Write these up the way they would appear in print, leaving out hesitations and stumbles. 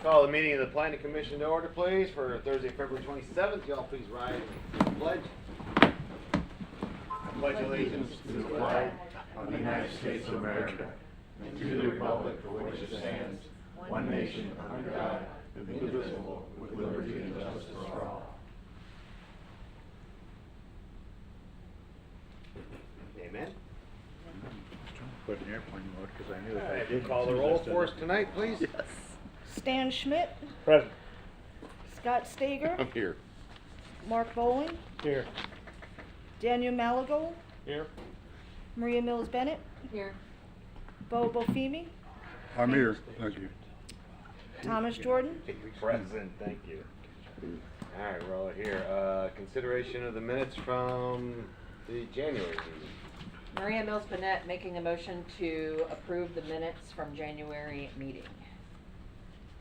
Call the meeting of the Planning Commission to order, please, for Thursday, February 27th. Y'all please rise and pledge. I pledge allegiance to the flag of the United States of America and to the republic for which it stands, one nation under God, indivisible, with liberty and justice for all. Amen. Put in airplane mode because I knew if All I right, didn't. call the roll for us tonight, please. Stan Schmidt, Present. Scott Stager, I'm here. Mark Bowling, Here. Daniel Malago, Here. Maria Mills Bennett, Here. Bo Bofimi, I'm here, thank you. Thomas Jordan. Present, thank you. All right, we're all here. Consideration of the minutes from the January meeting. Maria Mills Bennett making a motion to approve the minutes from January meeting.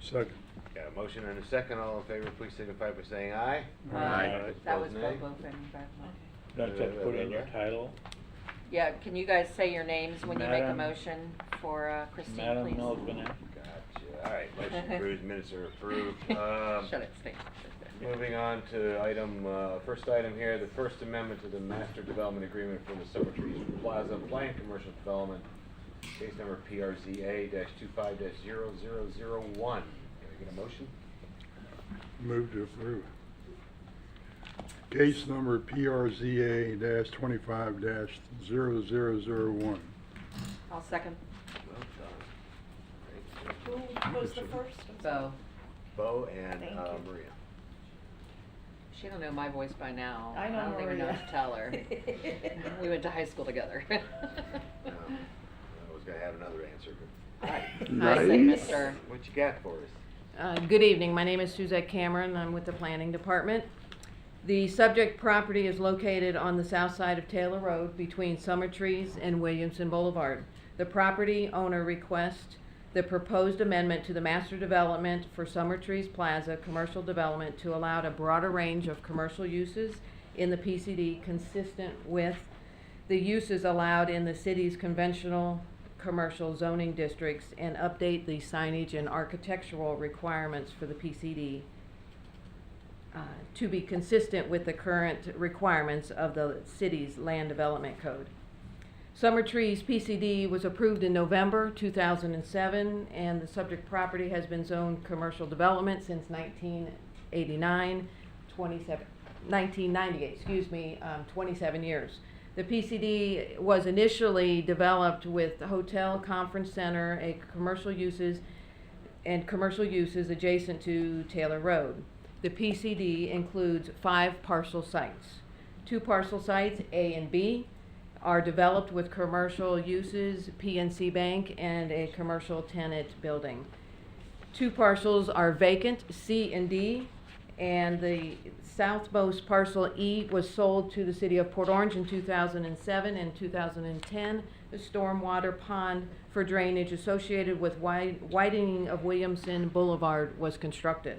Second. Got a motion and a second. All in favor, please signify by saying aye. Aye. That was Opposed, nay? Bobo Finn, by the way. Don't you have to put in your title? Yeah, can you guys say your names when you make a Madam- motion for Christine, Madam please? Mills Bennett. Gotcha. All right, motion approved, minutes are approved. Shut it, stay. Moving on to item, first item here, the First Amendment to the Master Development Agreement for the Summer Trees Plaza Planned Commercial Development, case number PRZA-25-0001. Can I get a motion? Move to approve. Case number PRZA-25-0001. I'll second. Well done. Who was the first? Bo. Bo and Thank you. Maria. She don't know my voice by now. I know don't even know Maria. what to tell her. We went to high school together. I was gonna have another answer, but, all right. I say Mr. What you got for us? Good evening. My name is Suzette Cameron. I'm with the Planning Department. The subject property is located on the south side of Taylor Road between Summer Trees and Williamson Boulevard. The property owner requests the proposed amendment to the master development for Summer Trees Plaza commercial development to allow a broader range of commercial uses in the PCD consistent with the uses allowed in the city's conventional commercial zoning districts and update the signage and architectural requirements for the PCD to be consistent with the current requirements of the city's land development code. Summer Trees PCD was approved in November 2007, and the subject property has been zoned commercial development since 1998, 27 years. The PCD was initially developed with a hotel, conference center, commercial uses adjacent to Taylor Road. The PCD includes 5 parcel sites. 2 parcel sites, A and B, are developed with commercial uses, PNC Bank, and a commercial tenant building. 2 parcels are vacant, C and D, and the southmost parcel E was sold to the city of Port Orange in 2007 and 2010. The stormwater pond for drainage associated with widening of Williamson Boulevard was constructed.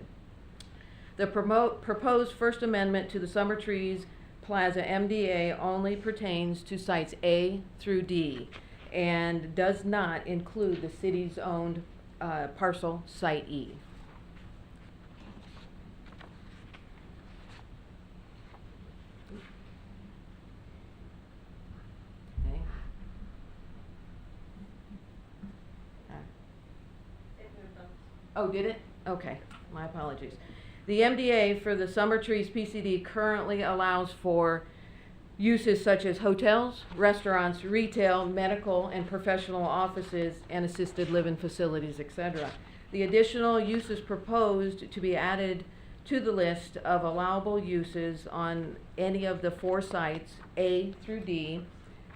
The proposed First Amendment to the Summer Trees Plaza MDA only pertains to sites A through D and does not include the city's owned parcel site E. Okay. Oh, did it? Okay, my apologies. The MDA for the Summer Trees PCD currently allows for uses such as hotels, restaurants, retail, medical, and professional offices, and assisted living facilities, etc. The additional uses proposed to be added to the list of allowable uses on any of the 4 sites, A through D,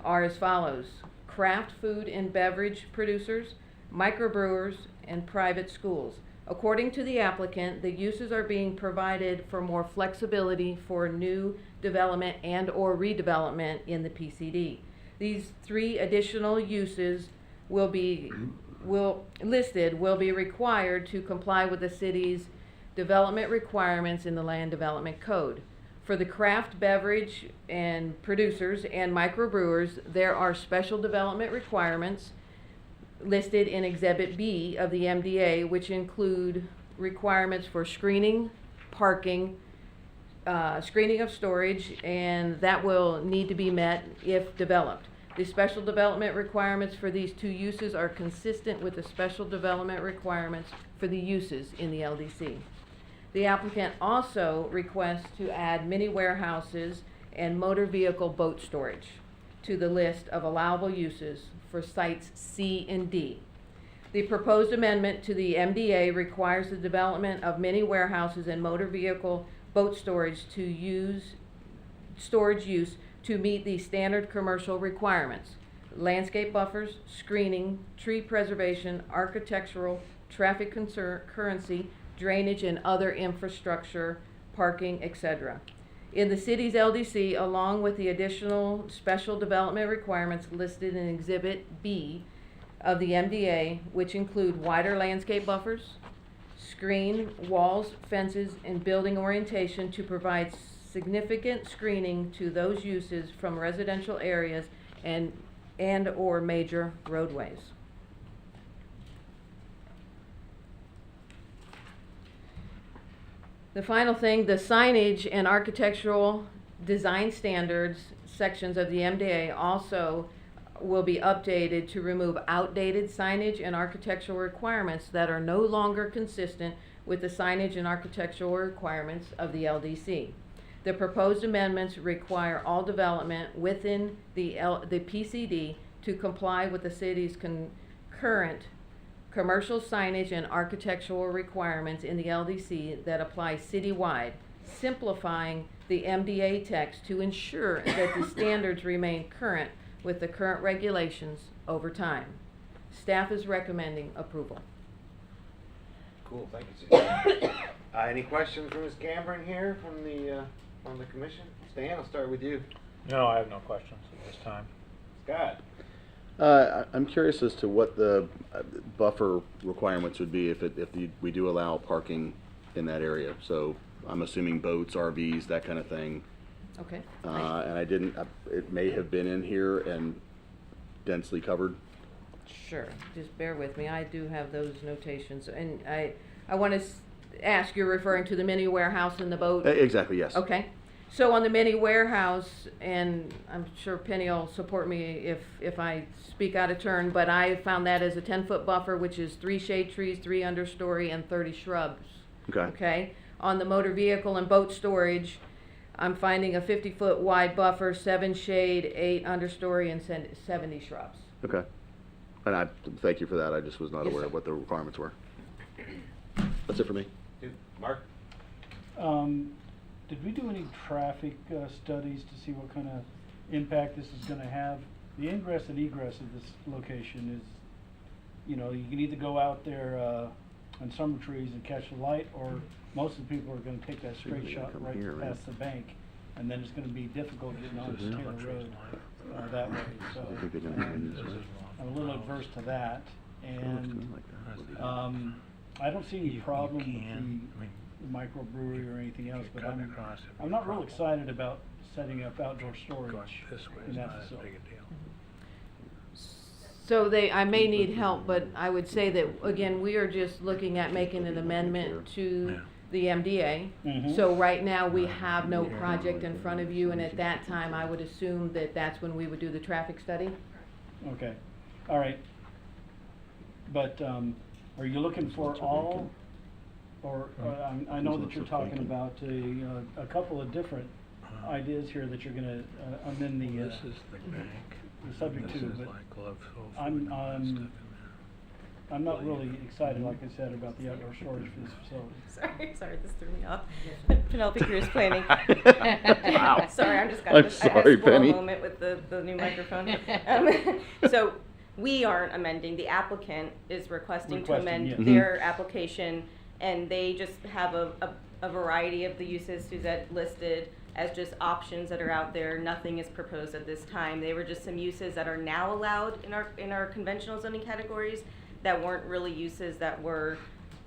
are as follows: craft food and beverage producers, microbrewers, and private schools. According to the applicant, the uses are being provided for more flexibility for new development and or redevelopment in the PCD. These 3 additional uses will be required to comply with the city's development requirements in the Land Development Code. For the craft beverage and producers and microbrewers, there are special development requirements listed in Exhibit B of the MDA, which include requirements for screening, parking, screening of storage, and that will need to be met if developed. The special development requirements for these two uses are consistent with the special development requirements for the uses in the LDC. The applicant also requests to add mini warehouses and motor vehicle boat storage to the list of allowable uses for sites C and D. The proposed amendment to the MDA requires the development of mini warehouses and motor vehicle boat storage to use to meet the standard commercial requirements: landscape buffers, screening, tree preservation, architectural, traffic concurrency, drainage, and other infrastructure, parking, etc. In the city's LDC, along with the additional special development requirements listed in Exhibit B of the MDA, which include wider landscape buffers, screen, walls, fences, and building orientation to provide significant screening to those uses from residential areas and or major roadways. The final thing, the signage and architectural design standards sections of the MDA also will be updated to remove outdated signage and architectural requirements that are no longer consistent with the signage and architectural requirements of the LDC. The proposed amendments require all development within the PCD to comply with the city's current commercial signage and architectural requirements in the LDC that apply citywide, simplifying the MDA text to ensure that the standards remain current with the current regulations over time. Staff is recommending approval. Cool, thank you, Susan. Any questions for Ms. Cameron here from the commission? Stan, I'll start with you. No, I have no questions at this time. Scott? I'm curious as to what the buffer requirements would be if we do allow parking in that area. So I'm assuming boats, RVs, that kind of thing. Okay. And it may have been in here and densely covered. Sure, just bear with me. I do have those notations, and I want to ask, you're referring to the mini warehouse and the boat? Exactly, yes. Okay. So on the mini warehouse, and I'm sure Penny will support me if I speak out of turn, but I found that as a 10-foot buffer, which is 3 shade trees, 3 understory, and 30 shrubs. Okay. Okay. On the motor vehicle and boat storage, I'm finding a 50-foot wide buffer, 7 shade, 8 understory, and 70 shrubs. Okay. And I thank you for that. I just was not Yes, aware sir. of what the requirements were. That's it for me. Mark? Did we do any traffic studies to see what kind of impact this is gonna have? The ingress and egress of this location is, you know, you can either go out there on Summer Trees and catch the light, or most of the people are gonna take that straight they're shot gonna right come here, right? past the bank, and then it's gonna be difficult getting onto Taylor Road that way, so. I think they're gonna come in this way. I'm a little adverse to that, Oh, it's kinda and like that. I don't see any You problem with can, I mean, the microbrewery or anything else, but cut I'm across it, I'm not real problem. excited about setting up outdoor Going storage this way in is that not as facility. big a deal. So I may need help, but I would say that, again, we are just looking at making an amendment to Yeah. the MDA. Mhm. So right now, we have no project in front of you, and at that time, I would assume that that's when we would do the traffic study. Okay, all right. But, are you looking for What's your all, thinking? or, I know that What's you're your talking thinking? about a couple of different ideas here that you're gonna amend the, This is the bank. the subject This to, is but like glove sofa I'm, and stuff in I'm not really excited, like I said, about the outdoor storage for this facility. Sorry, this threw me off. Penelope Cruz planning. Wow. Sorry, I'm just got I'm this. I had sorry, a spoil Penny. moment with the new microphone. So we aren't amending. The applicant is requesting to Requesting, amend yes. their application, and they just have a variety of the uses Suzette listed as just options that are out there. Nothing is proposed at this time. They were just some uses that are now allowed in our conventional zoning categories that weren't really uses that were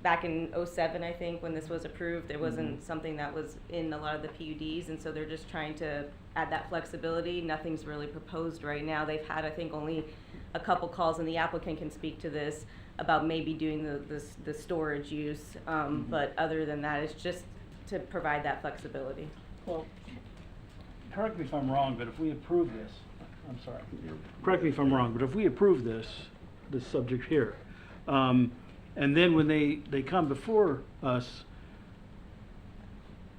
back in '07, I think, when this was approved. It wasn't something that was in a lot of the PUDs, and so they're just trying to add that flexibility. Nothing's really proposed right now. They've had, I think, only a couple calls, and the applicant can speak to this, about maybe doing the storage use, but other than that, it's just to provide that flexibility. Well, correct me if I'm wrong, but if we approve this, I'm sorry, correct me if I'm wrong, but if we approve this subject here, and then when they come before us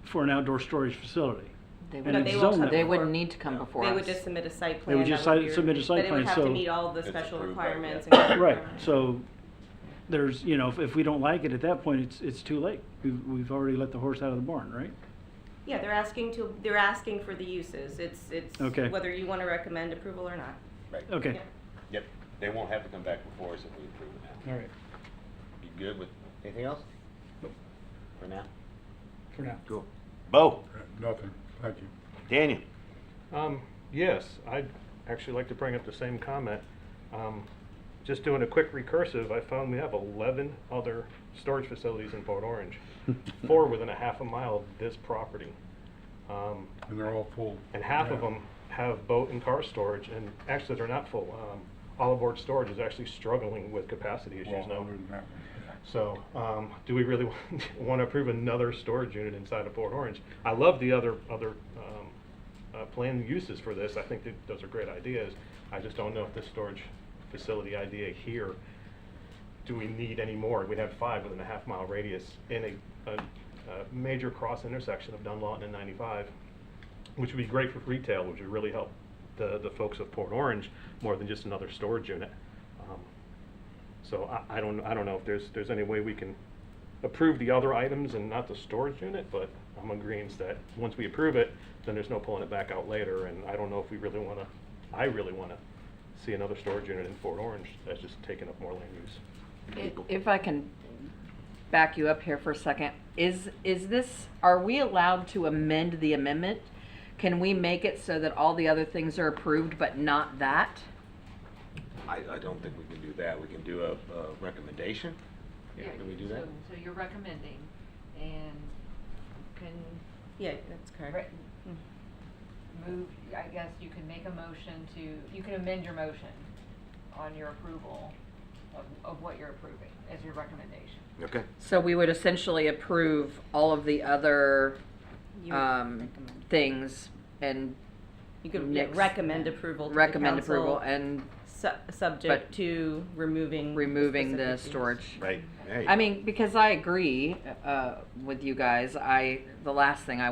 for an outdoor storage facility, They and No, wouldn't, it's they won't zoned come that they way. wouldn't need to come before us. They would just submit a site They plan. would just that would be submit a site but it would plan, have to so- meet all of the It's special approved by- requirements. yeah. and Right, requirements. so there's, you know, if we don't like it at that point, it's too late. We've already let the horse out of the barn, right? Yeah, they're asking for the uses. It's Okay. whether you want to recommend approval or not. Right. Okay, Yeah. Yep, they won't have to come back before us if we approve it now. all right, You good with anything else? For now? for now. Cool. Bo, Nothing, thank you. Daniel. Yes, I'd actually like to bring up the same comment. Just doing a quick recursive, I found we have 11 other storage facilities in Port Orange, 4 within a half a mile of this property. And they're all full. And half of Yeah. them have boat and car storage, and actually they're not full. Olive Board Storage is actually struggling with capacity issues Well, now. other than that, So, do we really want to approve another storage unit inside of Port Orange? I love the other planned uses for this. I think that those are great ideas. I just don't know if this storage facility idea here, do we need any more? We'd have 5 within a half-mile radius in a major cross intersection of Dunlawton and 95, which would be great for retail, which would really help the folks of Port Orange more than just another storage unit. So I don't know if there's any way we can approve the other items and not the storage unit, but I'm agreeing that once we approve it, then there's no pulling it back out later, and I don't know if we really wanna, I really wanna see another storage unit in Fort Orange that's just taking up more land use. If I can back you up here for a second, is this, are we allowed to amend the amendment? Can we make it so that all the other things are approved but not that? I don't think we can do that. We can do a recommendation. Yeah, can we do that? So you're recommending, and can Yeah, that's correct. move, I guess you can make a motion to, you can amend your motion on your approval of what you're approving as your recommendation. Okay. So we would essentially approve all of the other, You recommend. things and You could Next. recommend approval to the recommend council, approval and subject but to removing. removing the specific use. storage. Right. Hey. I mean, because I agree with you guys. The last thing I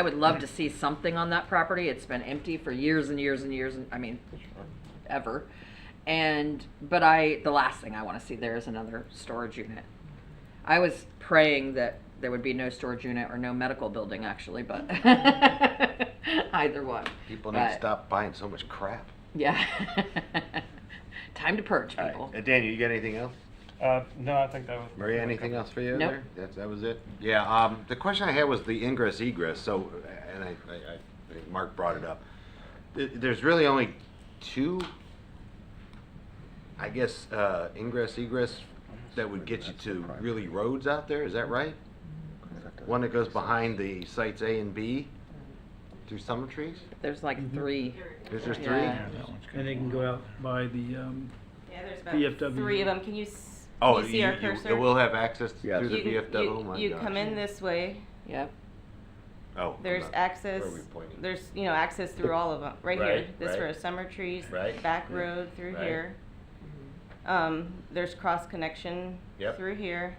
would love to see something on that property. It's been empty for years and years and years, and I mean, ever. But the last thing I want to see there is another storage unit. I was praying that there would be no storage unit or no medical building, actually, but either one. People need to But- stop buying so much crap. Yeah. Time to purge, All people. right. Daniel, you got anything else? No, I think that was. Maria, anything else for you Nope. there? That was it? Yeah, the question I had was the ingress egress, so, and I think Mark brought it up. There's really only 2, I guess, ingress egress that would get you to really roads out there, is that right? One that goes behind the sites A and B through Summer Trees? There's like 3. Is there 3? Yeah. And they can go out by the, Yeah, there's about VFW. 3 of them. Can you Oh, you see our cursor? it will have access Yes. through the You- VFW? Oh my You gosh. come in this way. Yep. Oh. There's hold on. access. Where are we pointing? There's access through all of them. Right here. Right, This right. for Summer Trees. Right. Back road through Right. here. There's cross connection Yep. through here.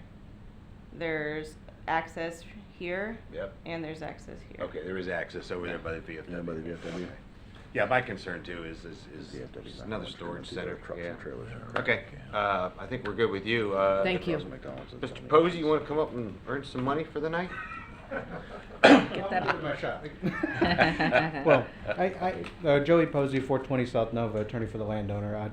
There's access here. Yep. And there's access here. Okay, there is access over there by the VFW. Yeah, by the VFW. Yeah, my concern too is VFW. just another storage center. Trucks Yeah. and trailers. Okay, I think we're good with you. Thank you. Mr. Posey, you wanna come up and earn some money for the night? Get that. Well, Joey Posey, 420 South Nova, attorney for the landowner.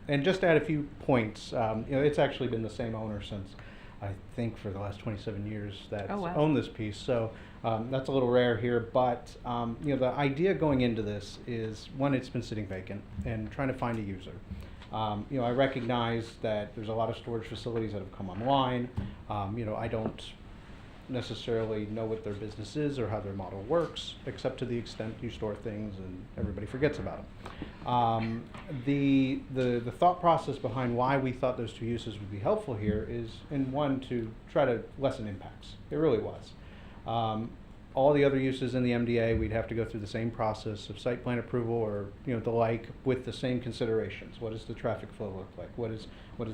And just to add a few points, it's actually been the same owner since, I think, for the last 27 years that's Oh, wow. owned this piece. So that's a little rare here. But, the idea going into this is, one, it's been sitting vacant and trying to find a user. I recognize that there's a lot of storage facilities that have come online. I don't necessarily know what their business is or how their model works, except to the extent you store things and everybody forgets about them. The thought process behind why we thought those two uses would be helpful here is, in one, to try to lessen impacts. It really was. All the other uses in the MDA, we'd have to go through the same process of site plan approval or, the like, with the same considerations. What does the traffic flow look like? What is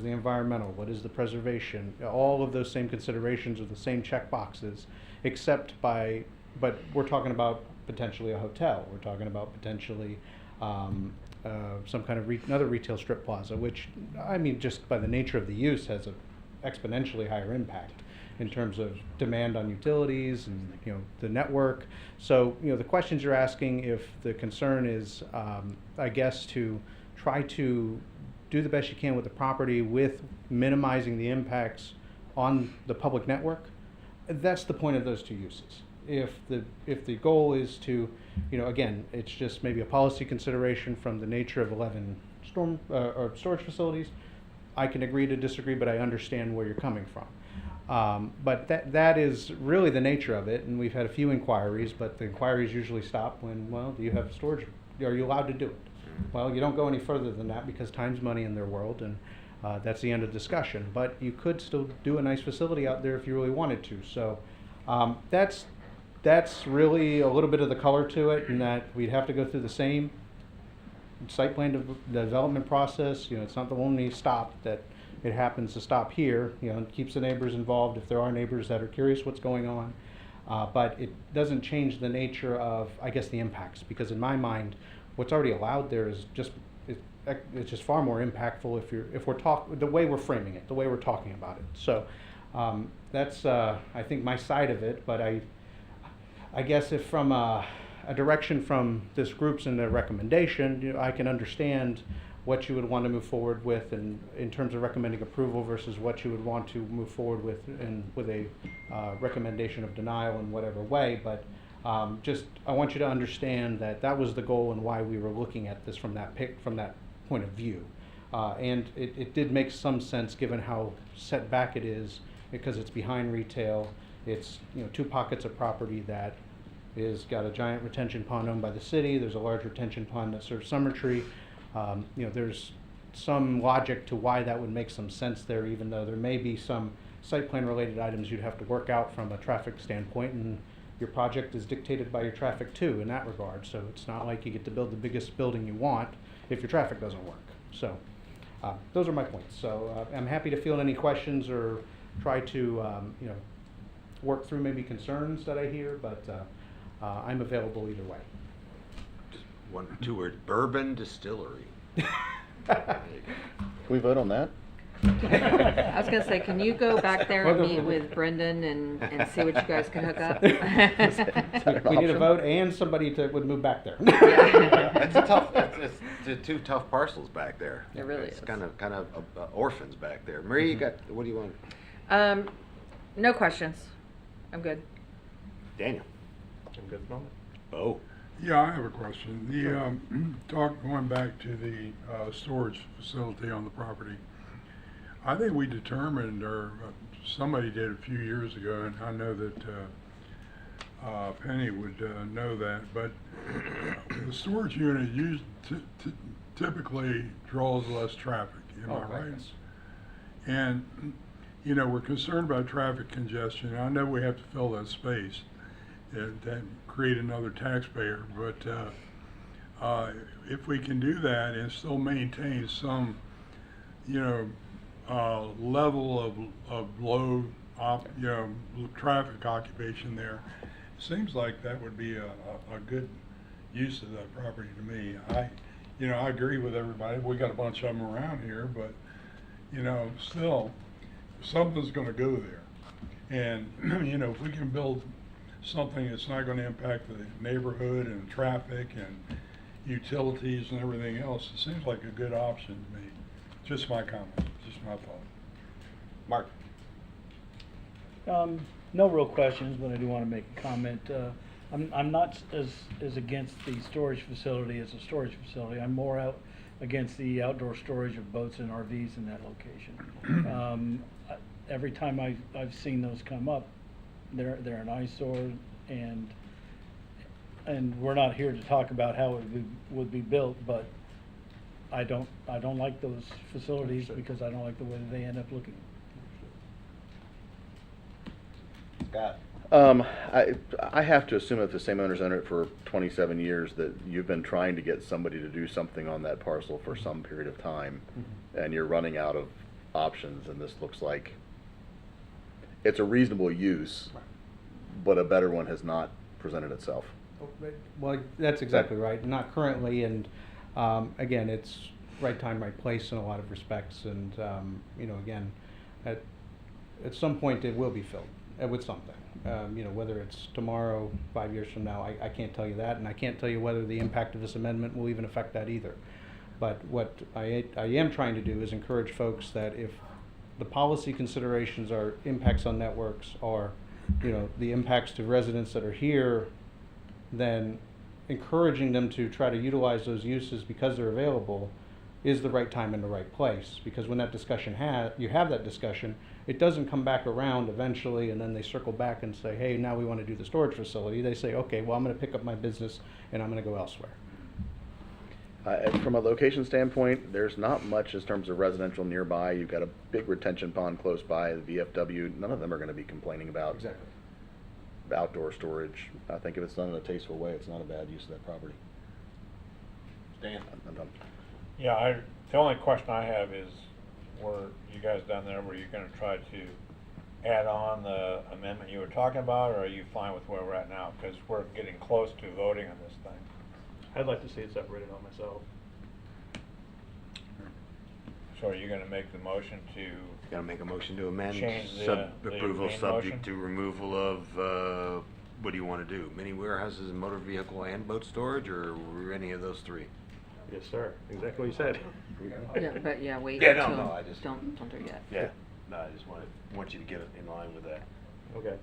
the environmental? What is the preservation? All of those same considerations are the same check boxes, but we're talking about potentially a hotel. We're talking about potentially some kind of another retail strip plaza, which, I mean, just by the nature of the use has an exponentially higher impact in terms of demand on utilities and the network. So the questions you're asking, if the concern is, I guess, to try to do the best you can with the property with minimizing the impacts on the public network, that's the point of those two uses. If the goal is to, again, it's just maybe a policy consideration from the nature of 11 or storage facilities, I can agree to disagree, but I understand where you're coming from. But that is really the nature of it, and we've had a few inquiries, but the inquiries usually stop when, well, do you have storage? Are you allowed to do it? Well, you don't go any further than that because time's money in their world, and that's the end of discussion. But you could still do a nice facility out there if you really wanted to. So that's really a little bit of the color to it, in that we'd have to go through the same site plan development process. It's not the only stop that it happens to stop here. It keeps the neighbors involved if there are neighbors that are curious what's going on. But it doesn't change the nature of, I guess, the impacts, because in my mind, what's already allowed there is just, it's just far more impactful if we're the way we're framing it, the way we're talking about it. So that's, I think, my side of it. But I guess if from a direction from this group's in their recommendation, I can understand what you would want to move forward with, and in terms of recommending approval versus what you would want to move forward with, and with a recommendation of denial in whatever way. But just, I want you to understand that was the goal and why we were looking at this from that point of view. And it did make some sense given how set back it is, because it's behind retail. It's two pockets of property that is got a giant retention pond owned by the city. There's a large retention pond that serves Summertree. There's some logic to why that would make some sense there, even though there may be some site plan related items you'd have to work out from a traffic standpoint, and your project is dictated by your traffic too in that regard. So it's not like you get to build the biggest building you want if your traffic doesn't work. So those are my points. So I'm happy to field any questions or try to work through maybe concerns that I hear, but I'm available either way. One or two words, Bourbon Distillery. Can we vote on that? I was gonna say, can you go back there and meet with Brendan and see what you guys can hook up? We need a vote and somebody would move back there. It's a tough. It's the two tough parcels back there. It really it's is. kind of orphans back there. Marie, you got, what do you want? No questions. I'm good. Daniel. I'm good at the moment. Oh. Yeah, I have a question. Going back to the storage facility on the property, I think we determined, or somebody did a few years ago, and I know that Penny would know that, but the storage unit typically draws less traffic, am I right? Yes. And, we're concerned about traffic congestion. I know we have to fill that space and create another taxpayer, but if we can do that and still maintain some, level of low, traffic occupation there, it seems like that would be a good use of that property to me. I agree with everybody. We got a bunch of them around here, but still, something's going to go there, and if we can build something that's not going to impact the neighborhood and traffic and utilities and everything else, it seems like a good option to me. Just my comment, just my thought. Mark. No real questions, but I do want to make a comment. I'm not as against the storage facility as a storage facility. I'm more out against the outdoor storage of boats and RVs in that location. Every time I've seen those come up, they're an eyesore, and we're not here to talk about how it would be built, but I don't like those facilities because I don't like the way they end up looking. Scott? I have to assume if the same owner's owned it for 27 years, that you've been trying to get somebody to do something on that parcel for some period of time, and you're running out of options, and this looks like it's a reasonable use, but a better one has not presented itself. Well, that's exactly right. Not currently, and again, it's right time, right place in a lot of respects, and you know, again, at some point it will be filled with something. You know, whether it's tomorrow, 5 years from now, I can't tell you that, and I can't tell you whether the impact of this amendment will even affect that either. But what I am trying to do is encourage folks that if the policy considerations are impacts on networks, or you know, the impacts to residents that are here, then encouraging them to try to utilize those uses because they're available is the right time and the right place. Because when that discussion you have that discussion, it doesn't come back around eventually and then they circle back and say, hey, now we want to do the storage facility. They say, okay, well, I'm going to pick up my business and I'm going to go elsewhere. From a location standpoint, there's not much in terms of residential nearby. You've got a big retention pond close by, the VFW. None of them are going to be complaining about Exactly. outdoor storage. I think if it's done in a tasteful way, it's not a bad use of that property. Dan? I'm done. Yeah, the only question I have is, were you guys down there, were you gonna try to add on the amendment you were talking about, or are you fine with where we're at now? Because we're getting close to voting on this thing. I'd like to see it separated on myself. So are you gonna make the motion to, Gotta make a motion to amend, Change the approval main subject motion? to removal of, what do you wanna do? Mini warehouses and motor vehicle and boat storage, or any of those three? Yes, sir. Exactly what you said. Yeah, but yeah, wait Yeah, no, until, no, I just- don't do it yet. Yeah, no, I just want you to get it in line with that. Okay.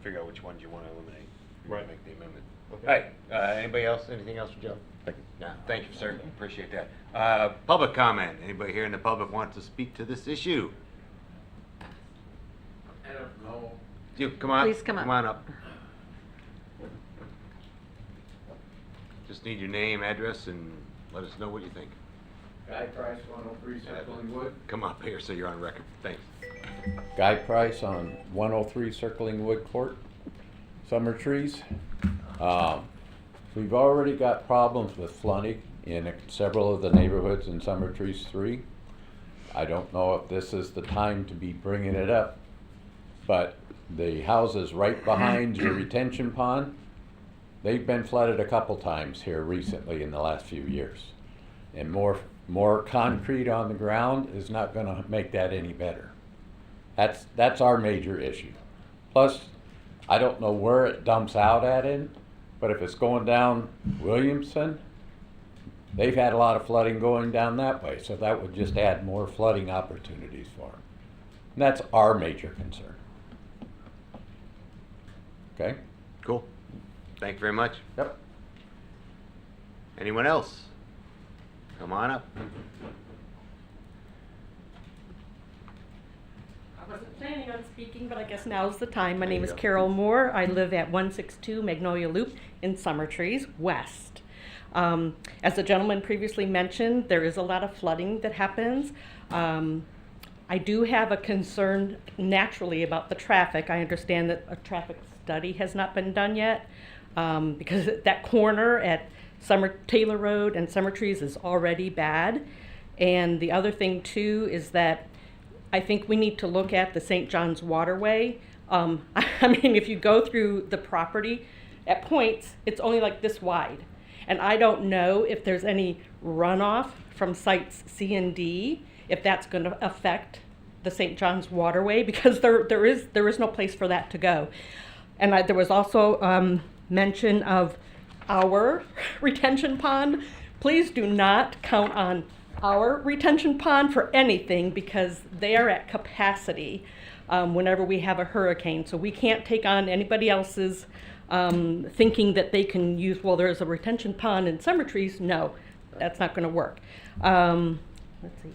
Figure out which ones you wanna eliminate. Right. Make the amendment. Okay. Hey, anybody else, anything else for Joe? Thank you. No, thank you, sir, appreciate that. Public comment, anybody here in the public want to speak to this issue? I don't know. You, come on. Please come up. Come on up. Just need your name, address, and let us know what you think. Guy Price, 103 Circling Wood. Come up here so you're on record, thanks. Guy Price on 103 Circling Wood Court, Summer Trees. We've already got problems with flooding in several of the neighborhoods in Summer Trees 3. I don't know if this is the time to be bringing it up, but the houses right behind your retention pond, they've been flooded a couple times here recently in the last few years. And more concrete on the ground is not gonna make that any better. That's our major issue. Plus, I don't know where it dumps out at in, but if it's going down Williamson, they've had a lot of flooding going down that way, so that would just add more flooding opportunities for them. And that's our major concern. Okay? Cool. Thank you very much. Yep. Anyone else? Come on up. I wasn't planning on speaking, but I guess now's the time. My There name you is go. Carol Moore. I live at 162 Magnolia Loop in Summer Trees West. As the gentleman previously mentioned, there is a lot of flooding that happens. I do have a concern naturally about the traffic. I understand that a traffic study has not been done yet because that corner at Taylor Road and Summer Trees is already bad. And the other thing too is that I think we need to look at the St. John's Waterway. I mean, if you go through the property, at points, it's only like this wide. And I don't know if there's any runoff from sites C and D, if that's going to affect the St. John's Waterway, because there is no place for that to go. And there was also mention of our retention pond. Please do not count on our retention pond for anything, because they are at capacity whenever we have a hurricane. So we can't take on anybody else's thinking that they can use, well, there's a retention pond in Summer Trees. No, that's not going to work. Let's see.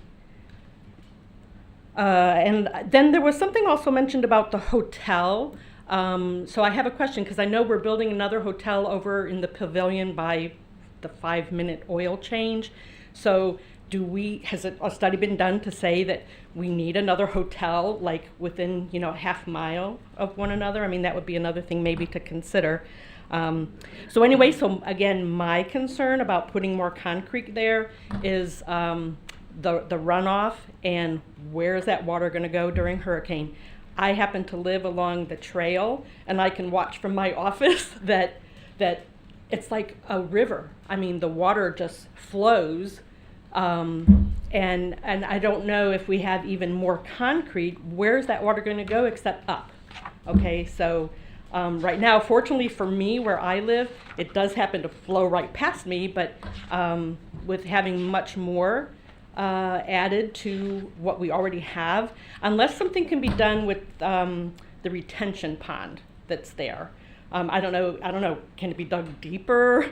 And then there was something also mentioned about the hotel. So I have a question, because I know we're building another hotel over in the pavilion by the 5-minute oil change. So has a study been done to say that we need another hotel like within, a half mile of one another? I mean, that would be another thing maybe to consider. So anyway, so again, my concern about putting more concrete there is the runoff and where is that water going to go during hurricane. I happen to live along the trail, and I can watch from my office that it's like a river. I mean, the water just flows, and I don't know if we have even more concrete. Where's that water going to go except up? Okay, so right now, fortunately for me, where I live, it does happen to flow right past me, but with having much more added to what we already have, unless something can be done with the retention pond that's there. I don't know, can it be dug deeper?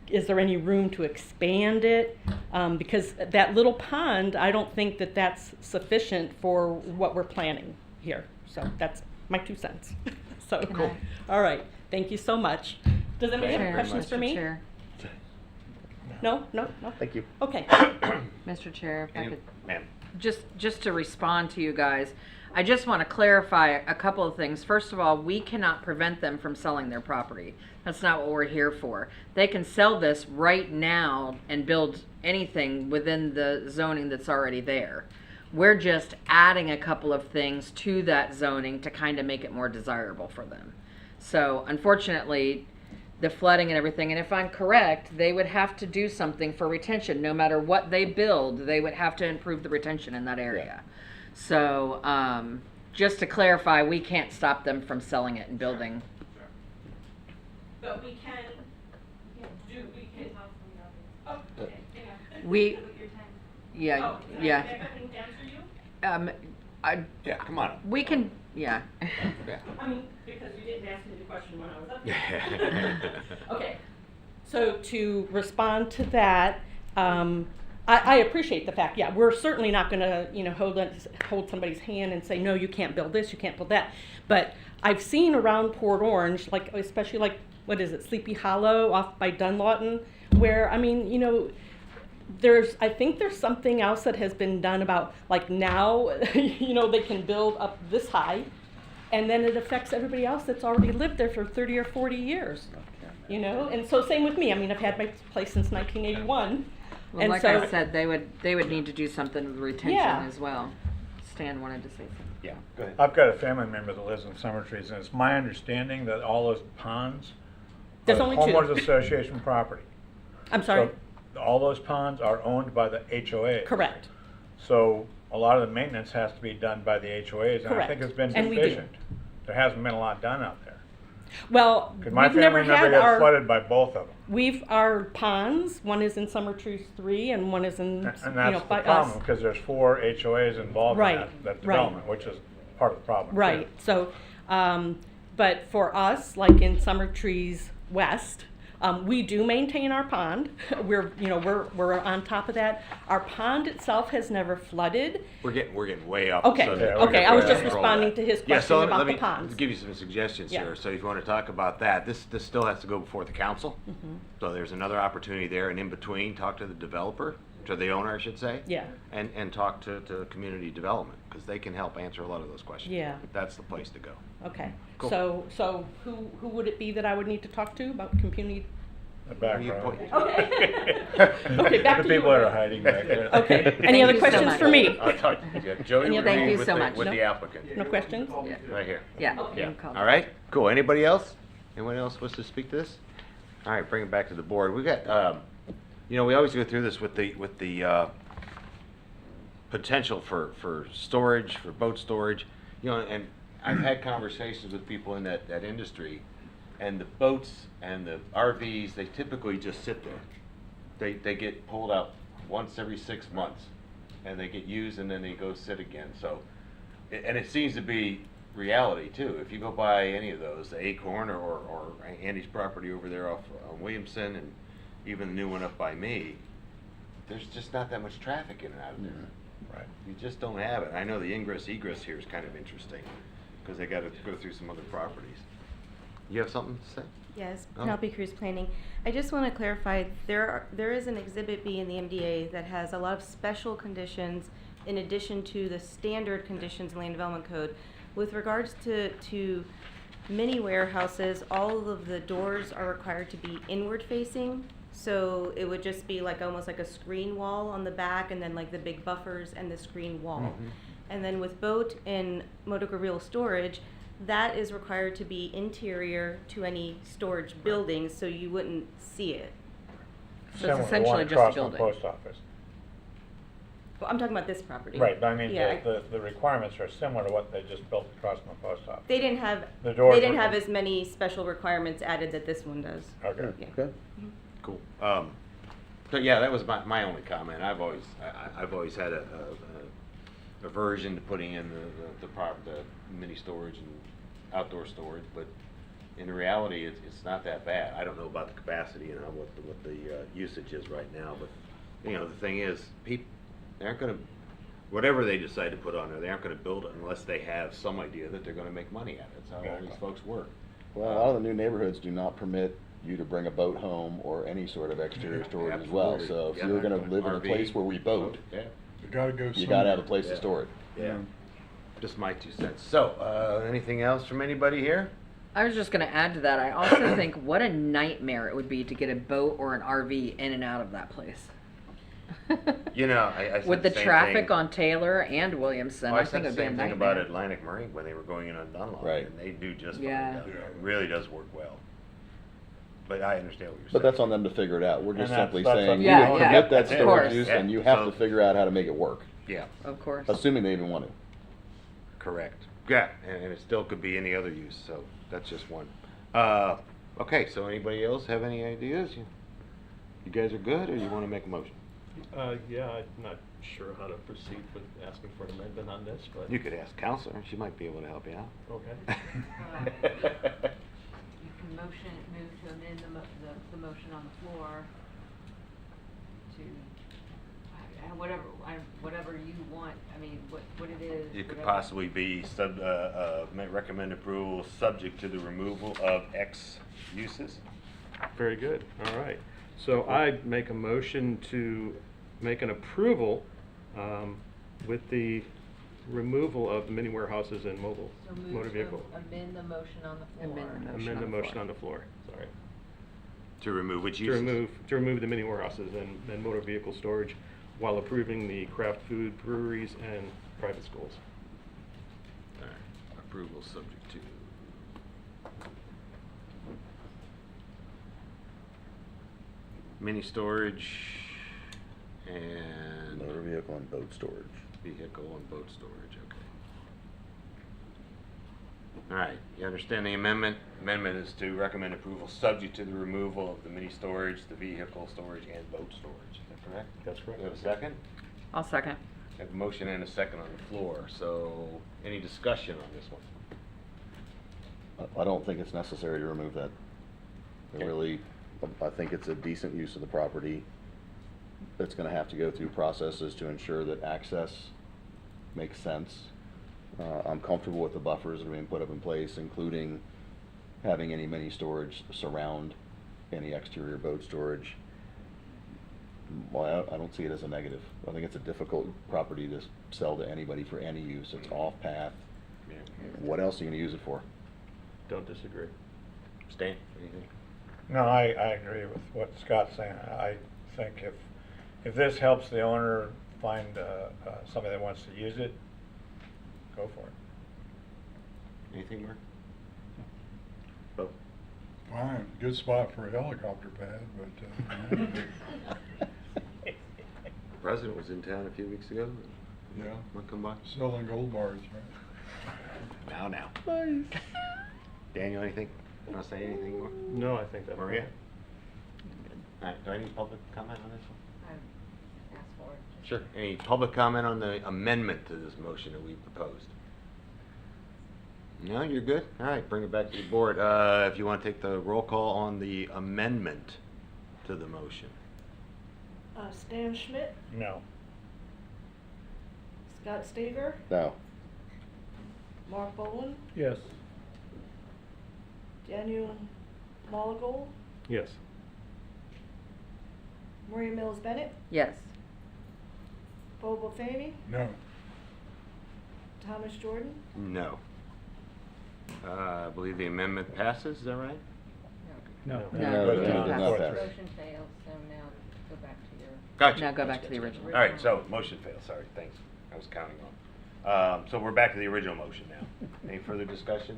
Is there any room to expand it? Because that little pond, I don't think that that's sufficient for what we're planning here. So that's my 2 cents. So, Cool. All right, thank you so much. Does anybody have questions for me? Chair. No? Thank you. Okay. Mr. Chair, if I could, Ma'am. just to respond to you guys, I just want to clarify a couple of things. First of all, we cannot prevent them from selling their property. That's not what we're here for. They can sell this right now and build anything within the zoning that's already there. We're just adding a couple of things to that zoning to kind of make it more desirable for them. So unfortunately, the flooding and everything, and if I'm correct, they would have to do something for retention. No matter what they build, they would have to improve the retention in that area. So just to clarify, we can't stop them from selling it and building. But we can oh, okay. We, yeah. Yeah, come on. We can, yeah. Yeah. I mean, because you didn't ask me the question when I was up there. Okay, so to respond to that, I appreciate the fact, yeah, we're certainly not gonna, hold somebody's hand and say, no, you can't build this, you can't build that. But I've seen around Port Orange, like, especially like, what is it, Sleepy Hollow off by Dunlawton, where, I mean, I think there's something else that has been done about, like now, they can build up this high, and then it affects everybody else that's already lived there for 30 or 40 years, and so same with me. I mean, I've had my place since 1981. Well, and like so, I said, they would need to do something with retention Yeah. as well. Stan wanted to say something. Yeah, go ahead. I've got a family member that lives in Summer Trees, and it's my understanding that all those ponds There's are only 2. homeowners association property. I'm sorry. So all those ponds are owned by the HOA. Correct. So a lot of the maintenance has to be done by the HOAs, and I Correct. think it's been And we do. deficient. There hasn't been a lot done out there. Well, Because my we've never family member had got our. flooded by both of them. Our ponds, one is in Summer Trees 3 and one is in, And that's the by problem, us. because there's 4 HOAs involved in Right, that right. development, which is part of the problem. too. Right, so, but for us, like in Summer Trees West, we do maintain our pond. We're on top of that. Our pond itself has never flooded. We're getting way up. Okay, so Yeah, okay, I was just we're gonna responding roll to his that. question so about let the me ponds. give you some suggestions Yeah. here. So if you want to talk about that, this still has to go before the council. Mm-hmm. So there's another opportunity there, and in between, talk to the developer, to the owner, I should say. Yeah. And talk to community development, because they can help answer a lot of those questions. Yeah. That's the place to go. Okay, Cool. so who would it be that I would need to talk to about community? The back You row. point- Okay. Okay, back The to you. people that are hiding back there. Okay, Thank any other you so questions much. for me? I'll talk to you. Joey Any will other- Thank agree you with so the- much. with No. the applicant. No questions? Yeah. Right here. Yeah. Okay. you can call All right, cool. Anybody else? Anyone else wants to speak to this? All right, bring it back to the board. We got, we always go through this with the potential for storage, for boat storage, and I've had conversations with people in that industry, and the boats and the RVs, they typically just sit there. They get pulled out once every 6 months, and they get used, and then they go sit again. So, and it seems to be reality too. If you go by any of those, the Acorn or Andy's property over there off on Williamson, and even the new one up by me, there's just not that much traffic in and out of there. Right. You just don't have it. I know the ingress egress here is kind of interesting. because they gotta go through some other properties. You have something to say? Yes, Oh. Penelope Cruz Planning. I just want to clarify, there is an Exhibit B in the MDA that has a lot of special conditions in addition to the standard conditions in Land Development Code. With regards to mini warehouses, all of the doors are required to be inward facing. So it would just be like almost like a screen wall on the back and then like the big buffers and the screen wall. And then with boat and motor vehicle storage, that is required to be interior to any storage buildings, so you wouldn't see it. So Similar it's to the one essentially just a across from the building. post office. Well, I'm talking about this property. Right, but I mean, Yeah, the requirements are similar to what they just built across from the post office. They didn't have, The doors they didn't were- have as many special requirements added that this one does. Okay. Yeah. Okay. Cool. So yeah, that was my only comment. I've always had a aversion to putting in the mini storage and outdoor storage, but in reality, it's not that bad. I don't know about the capacity and what the usage is right now, but you know, the thing is, people, they aren't gonna, whatever they decide to put on there, they aren't gonna build it unless they have some idea that they're gonna make money at it. That's how all these folks work. Well, a lot of the new neighborhoods do not permit you to bring a boat home or any sort of exterior storage as well. Absolutely. So if Yeah. you're gonna live in a RV. place where we boat, Yeah. We gotta go you gotta have a somewhere. place Yeah. to store it. Yeah. Just my 2 cents. So, anything else from anybody here? I was just gonna add to that, I also think what a nightmare it would be to get a boat or an RV in and out of that place. You know, I said With the same traffic thing. on Taylor and Williamson, Well, I I said think the it'd be a same thing nightmare. about Atlantic Marine when they were going in on Dunlop. Right. And they do just fine Yeah. down there. It really does work well. But I understand what you're saying. But that's on them to figure it out. We're And just that's- simply that's saying, up you to Yeah, can yeah. permit that That's it. storage Of course. use Yeah. and you have So- to figure out how to make it work, Yeah, Of course. assuming they even want to. correct. Yeah, and it still could be any other use, so that's just one. Okay, so anybody else have any ideas? You guys are good, or you want to make a motion? Yeah, I'm not sure how to proceed with asking for an amendment on this, but. You could ask Counselor, she might be able to help you out. Okay. You can move to amend the motion on the floor to, whatever you want, I mean, what it is. You could whatever. possibly be recommend approval subject to the removal of X uses. Very good, all right. So I make a motion to make an approval with the removal of mini warehouses and mobile So motor move to vehicle. amend the motion on the floor. Amend the motion on the floor, sorry. To remove which To uses? remove the mini warehouses and motor vehicle storage while approving the craft food breweries and private schools. All right. Approval subject to. Mini storage and Motor vehicle and boat storage. vehicle and boat storage, okay. All right, you understand the amendment? Amendment is to recommend approval subject to the removal of the mini storage, the vehicle storage, and boat storage. Is that correct? That's correct. Do we have a second? I'll second. Have a motion and a second on the floor, so any discussion on this one? I don't think it's necessary to remove that. Okay. Really, I think it's a decent use of the property. It's gonna have to go through processes to ensure that access makes sense. I'm comfortable with the buffers that are being put up in place, including having any mini storage surround any exterior boat storage. Well, I don't see it as a negative. I think it's a difficult property to sell to anybody for any use. It's off-path. Yeah. What else are you gonna use it for? Don't disagree. Stan, anything? No, I agree with what Scott's saying. I think if this helps the owner find somebody that wants to use it, go for it. Anything, Mark? Bo? Fine, good spot for a helicopter pad, but, The president was in town a few weeks ago. yeah, Want to come by? selling gold bars, right? Now. Daniel, anything? Want to say anything more? No, I think that. Maria? All right, do I need public comment on this one? I asked for it. Sure. Any public comment on the amendment to this motion that we proposed? No, you're good? All right, bring it back to the board. If you want to take the roll call on the amendment to the motion. Stan Schmidt, No. Scott Stager, No. Mark Boland, Yes. Daniel Malagal, Yes. Maria Mills Bennett, Yes. Bo Buffini, No. Thomas Jordan, No. I believe the amendment passes, is that right? No. No, No, it didn't did pass. not pass. Motion fails, so now go back to your. Gotcha. Now go back to the original. All right, so motion failed, sorry, thanks. I was counting wrong. So we're back to the original motion now. Any further discussion?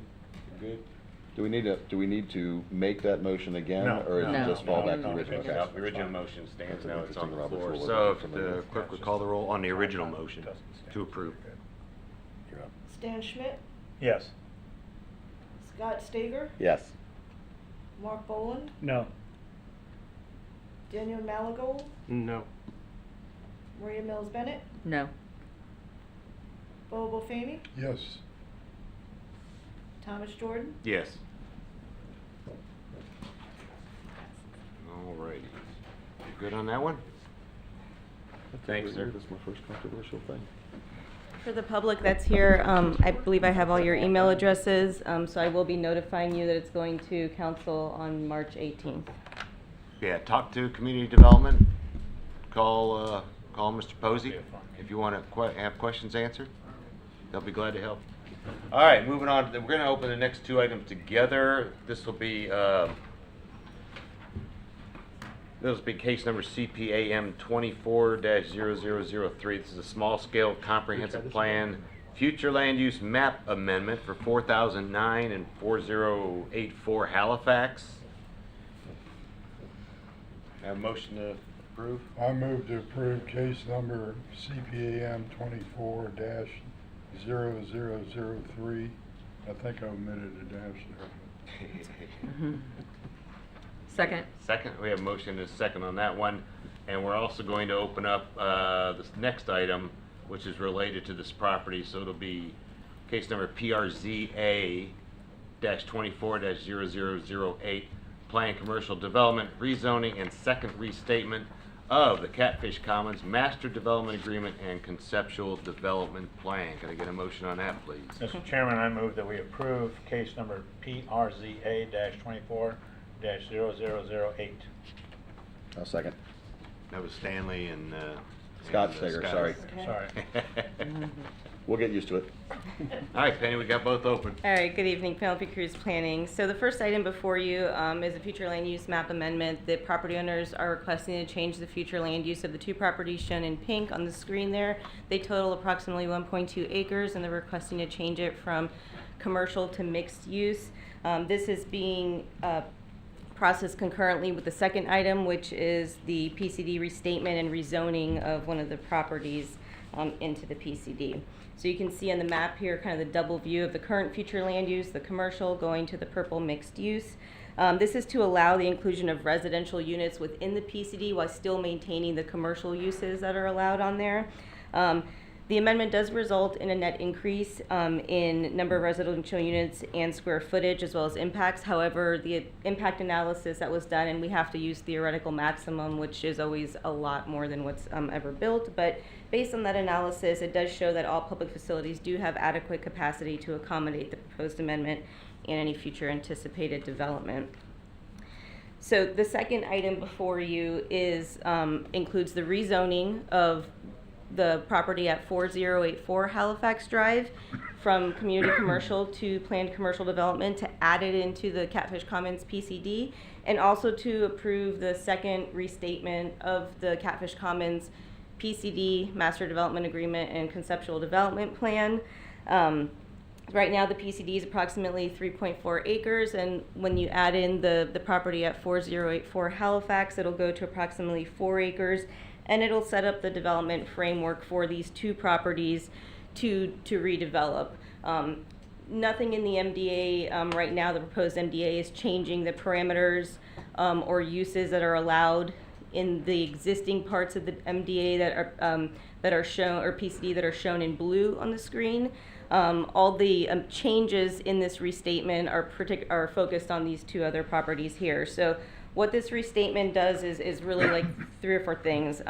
Good? Do we need to make that motion again, No, or is no, it just fall no, back to no, the original? no, Okay. the original motion stands That's an now, it's on interesting the Robert's floor. Rule of So Order if from the clerk would call the roll on the original motion to approve. You're up. Stan Schmidt, Yes. Scott Stager, Yes. Mark Boland, No. Daniel Malagal, No. Maria Mills Bennett, No. Bo Buffini, Yes. Thomas Jordan, Yes. All righty. You good on that one? Thanks, sir. That's my first controversial thing. For the public that's here, I believe I have all your email addresses, so I will be notifying you that it's going to council on March 18th. Yeah, talk to community development. Call Mr. Posey if you want to have questions answered. They'll be glad to help. All right, moving on. We're going to open the next two items together. This will be case number CPAM 24-0003. This is a small-scale comprehensive plan, future land use map amendment for 4009 and 4084 Halifax. Have a motion to approve? I move to approve case number CPAM 24-0003. I think I omitted a dash there. Second. Second, we have a motion and a second on that one. And we're also going to open up this next item, which is related to this property. So it'll be case number PRZA-24-0008, Plan Commercial Development, Rezoning, and Second Restatement of the Catfish Commons Master Development Agreement and Conceptual Development Plan. Can I get a motion on that, please? Mr. Chairman, I move that we approve case number PRZA-24-0008. I'll second. That was Stanley and Scott and, Stager, Scott. sorry. Sorry. We'll get used to it. All right, Penny, we got both open. All right, good evening, Penelope Cruz Planning. So the first item before you is a future land use map amendment. The property owners are requesting to change the future land use of the two properties shown in pink on the screen there. They total approximately 1.2 acres, and they're requesting to change it from commercial to mixed use. This is being processed concurrently with the second item, which is the PCD restatement and rezoning of one of the properties into the PCD. So you can see on the map here kind of the double view of the current future land use, the commercial going to the purple mixed use. This is to allow the inclusion of residential units within the PCD while still maintaining the commercial uses that are allowed on there. The amendment does result in a net increase in number of residential units and square footage as well as impacts. However, the impact analysis that was done, and we have to use theoretical maximum, which is always a lot more than what's ever built, but based on that analysis, it does show that all public facilities do have adequate capacity to accommodate the proposed amendment and any future anticipated development. So the second item before you is includes the rezoning of the property at 4084 Halifax Drive from community commercial to planned commercial development to add it into the Catfish Commons PCD, and also to approve the second restatement of the Catfish Commons PCD Master Development Agreement and Conceptual Development Plan. Right now the PCD is approximately 3.4 acres, and when you add in the property at 4084 Halifax, it'll go to approximately 4 acres, and it'll set up the development framework for these two properties to redevelop. Nothing in the MDA right now, the proposed MDA, is changing the parameters or uses that are allowed in the existing parts of the MDA that are shown, or PCD that are shown in blue on the screen. All the changes in this restatement are focused on these two other properties here. So what this restatement does is really like 3 or 4 things.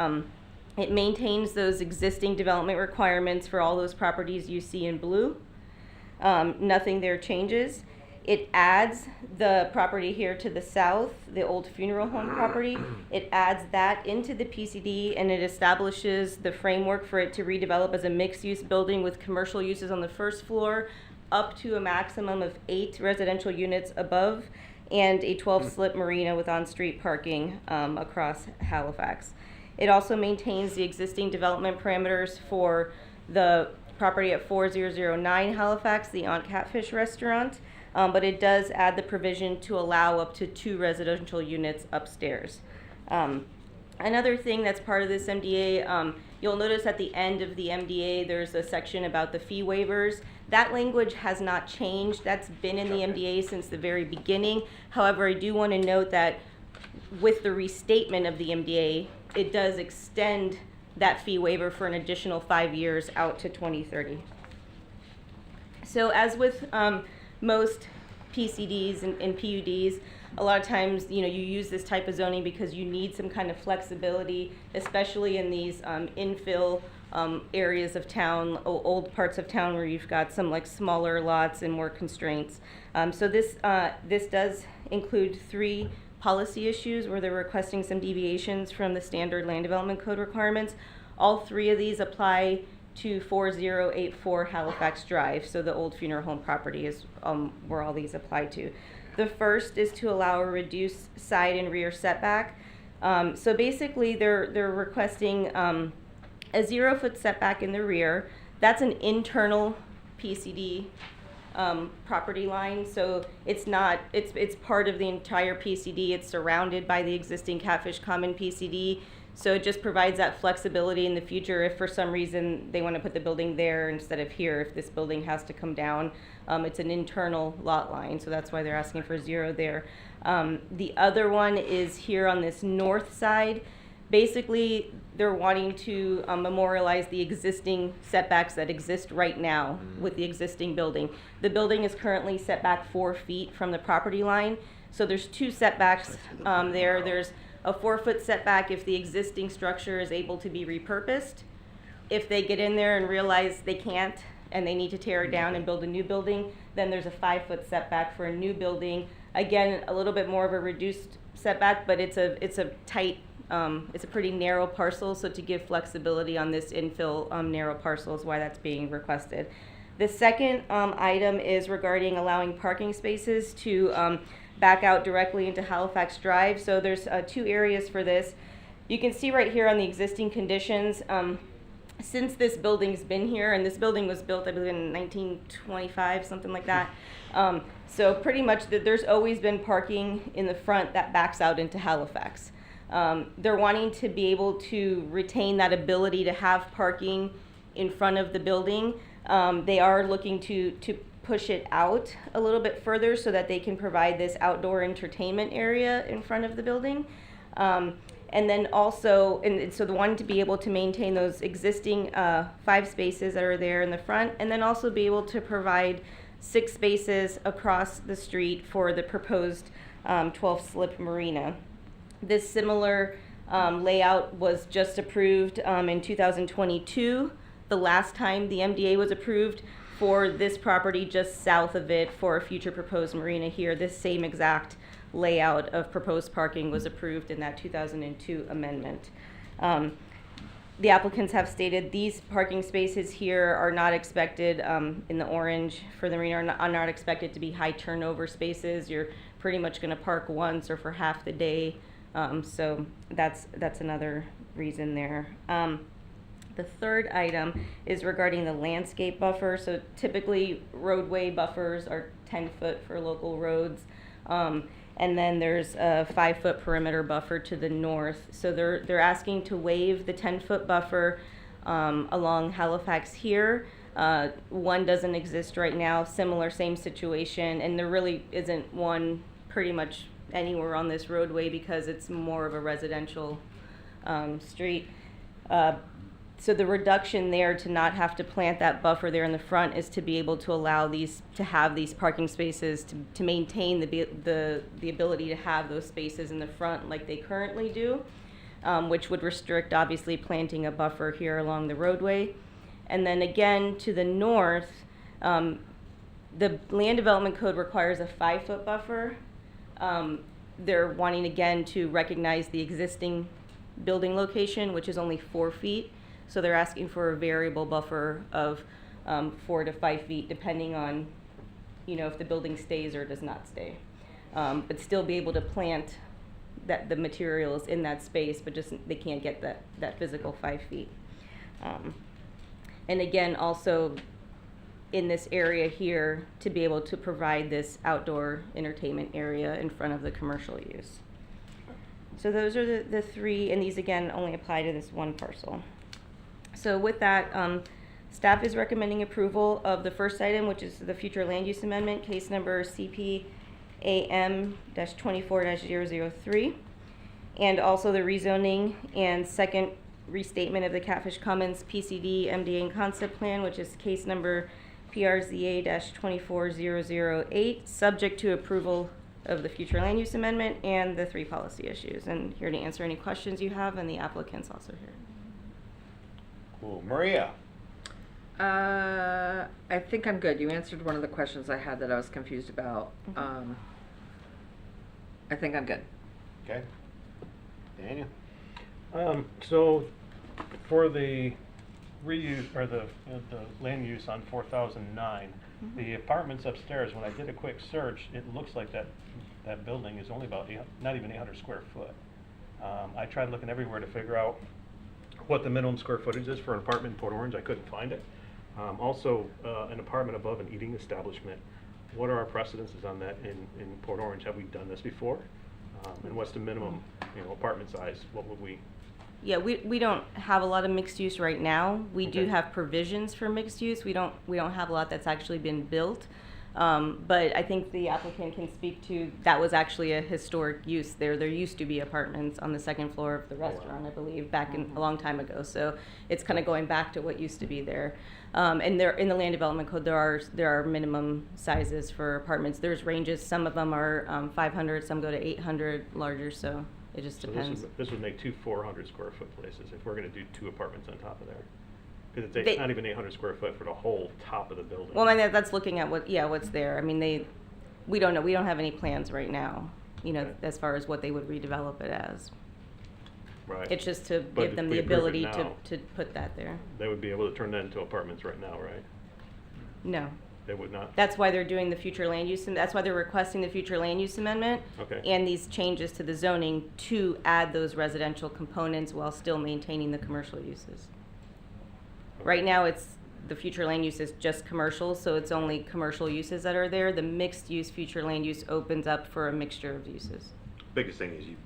It maintains those existing development requirements for all those properties you see in blue. Nothing there changes. It adds the property here to the south, the old funeral home property. It adds that into the PCD, and it establishes the framework for it to redevelop as a mixed-use building with commercial uses on the first floor, up to a maximum of 8 residential units above, and a 12-slip marina with on-street parking across Halifax. It also maintains the existing development parameters for the property at 4009 Halifax, the Aunt Catfish restaurant, but it does add the provision to allow up to 2 residential units upstairs. Another thing that's part of this MDA, you'll notice at the end of the MDA there's a section about the fee waivers. That language has not changed. That's been in the MDA since the very beginning. However, I do want to note that with the restatement of the MDA, it does extend that fee waiver for an additional 5 years out to 2030. So as with most PCDs and PUDs, a lot of times, you use this type of zoning because you need some kind of flexibility, especially in these infill areas of town, old parts of town where you've got some like smaller lots and more constraints. So this does include 3 policy issues where they're requesting some deviations from the standard land development code requirements. All 3 of these apply to 4084 Halifax Drive, so the old funeral home property is where all these apply to. The first is to allow a reduced side and rear setback. So basically they're requesting a 0-foot setback in the rear. That's an internal PCD property line, so it's part of the entire PCD. It's surrounded by the existing Catfish Common PCD, so it just provides that flexibility in the future if for some reason they want to put the building there instead of here, if this building has to come down. It's an internal lot line, so that's why they're asking for 0 there. The other one is here on this north side. Basically, they're wanting to memorialize the existing setbacks that exist right now with the existing building. The building is currently set back 4 feet from the property line. So there's 2 setbacks there. There's a 4-foot setback if the existing structure is able to be repurposed. If they get in there and realize they can't and they need to tear it down and build a new building, then there's a 5-foot setback for a new building. Again, a little bit more of a reduced setback, but it's a tight, it's a pretty narrow parcel, so to give flexibility on this infill narrow parcel is why that's being requested. The second item is regarding allowing parking spaces to back out directly into Halifax Drive. So there's 2 areas for this. You can see right here on the existing conditions, since this building's been here, and this building was built, I believe, in 1925, something like that. So pretty much there's always been parking in the front that backs out into Halifax. They're wanting to be able to retain that ability to have parking in front of the building. They are looking to push it out a little bit further so that they can provide this outdoor entertainment area in front of the building. And then also, and so they wanted to be able to maintain those existing 5 spaces that are there in the front, and then also be able to provide 6 spaces across the street for the proposed 12-slip marina. This similar layout was just approved in 2022, the last time the MDA was approved for this property just south of it for a future proposed marina here. This same exact layout of proposed parking was approved in that 2002 amendment. The applicants have stated these parking spaces here are not expected, in the orange for the marina, are not expected to be high turnover spaces. You're pretty much going to park once or for half the day. So that's another reason there. The third item is regarding the landscape buffer. So typically roadway buffers are 10 foot for local roads. And then there's a 5-foot perimeter buffer to the north. So they're asking to waive the 10-foot buffer along Halifax here. One doesn't exist right now, similar, same situation, and there really isn't one pretty much anywhere on this roadway because it's more of a residential street. So the reduction there to not have to plant that buffer there in the front is to be able to allow these, to have these parking spaces to maintain the ability to have those spaces in the front like they currently do, which would restrict obviously planting a buffer here along the roadway. And then again to the north, The land development code requires a 5-foot buffer. They're wanting again to recognize the existing building location, which is only 4 feet. So they're asking for a variable buffer of 4 to 5 feet, depending on, you know, if the building stays or does not stay. But still be able to plant the materials in that space, but just they can't get that physical 5 feet. And again, also in this area here, to be able to provide this outdoor entertainment area in front of the commercial use. So those are the 3, and these again only apply to this one parcel. So with that, staff is recommending approval of the first item, which is the future land use amendment, case number CPAM-24-003, and also the rezoning and second restatement of the Catfish Commons PCD MDA and concept plan, which is case number PRZA-24008, subject to approval of the future land use amendment and the 3 policy issues. And here to answer any questions you have, and the applicant's also here. Cool. Maria? I think I'm good. You answered one of the questions I had that I was confused about. I think I'm good. Okay. Daniel? So for the reuse, or the land use on 4009, the apartments upstairs, when I did a quick search, it looks like that building is only about not even 800 square foot. I tried looking everywhere to figure out what the minimum square footage is for an apartment in Port Orange. I couldn't find it. Also, an apartment above an eating establishment. What are our precedences on that in Port Orange? Have we done this before? And what's the minimum, apartment size? What would we? Yeah, we don't have a lot of mixed use right now. We do Okay. have provisions for mixed use. We don't have a lot that's actually been built. But I think the applicant can speak to, that was actually a historic use there. There used to be apartments on the second floor of the restaurant, I believe, back in a long time ago. So it's kind of going back to what used to be there. And there, in the land development code, there are minimum sizes for apartments. There's ranges. Some of them are 500, some go to 800, larger. So it just depends. This would make 2 400 square foot places if we're going to do 2 apartments on top of there. Because it's not even 800 square foot for the whole top of the building. Well, and that's looking at what's there. I mean, we don't know. We don't have any plans right now, Okay. as far as what they would redevelop it as. Right. It's just to But give if them we the approve it ability now, to put that there. They would be able to turn that into apartments right now, right? No. They would not? That's why they're doing the future land use, and that's why they're requesting the future land use amendment. Okay. And these changes to the zoning to add those residential components while still maintaining the commercial uses. Right now, the future land use is just commercial, so it's only commercial uses that are there. The mixed use future land use opens up for a mixture of uses. Biggest thing is you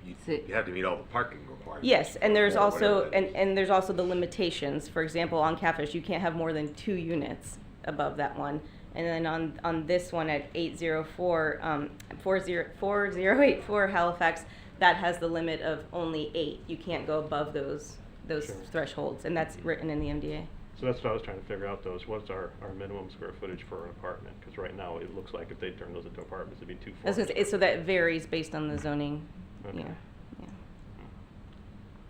have to meet all the parking requirements. Yes, and there's or also, whatever it is. and there's also the limitations. For example, on Catfish, you can't have more than 2 units above that one. And then on this one at 4084 Halifax, that has the limit of only 8. You can't go above those Sure. thresholds, and that's written in the MDA. So that's what I was trying to figure out, though, is what's our minimum square footage for an apartment? Because right now, it looks like if they turn those into apartments, it'd be 2 I was gonna say, so that varies based on the zoning. Okay. Yeah.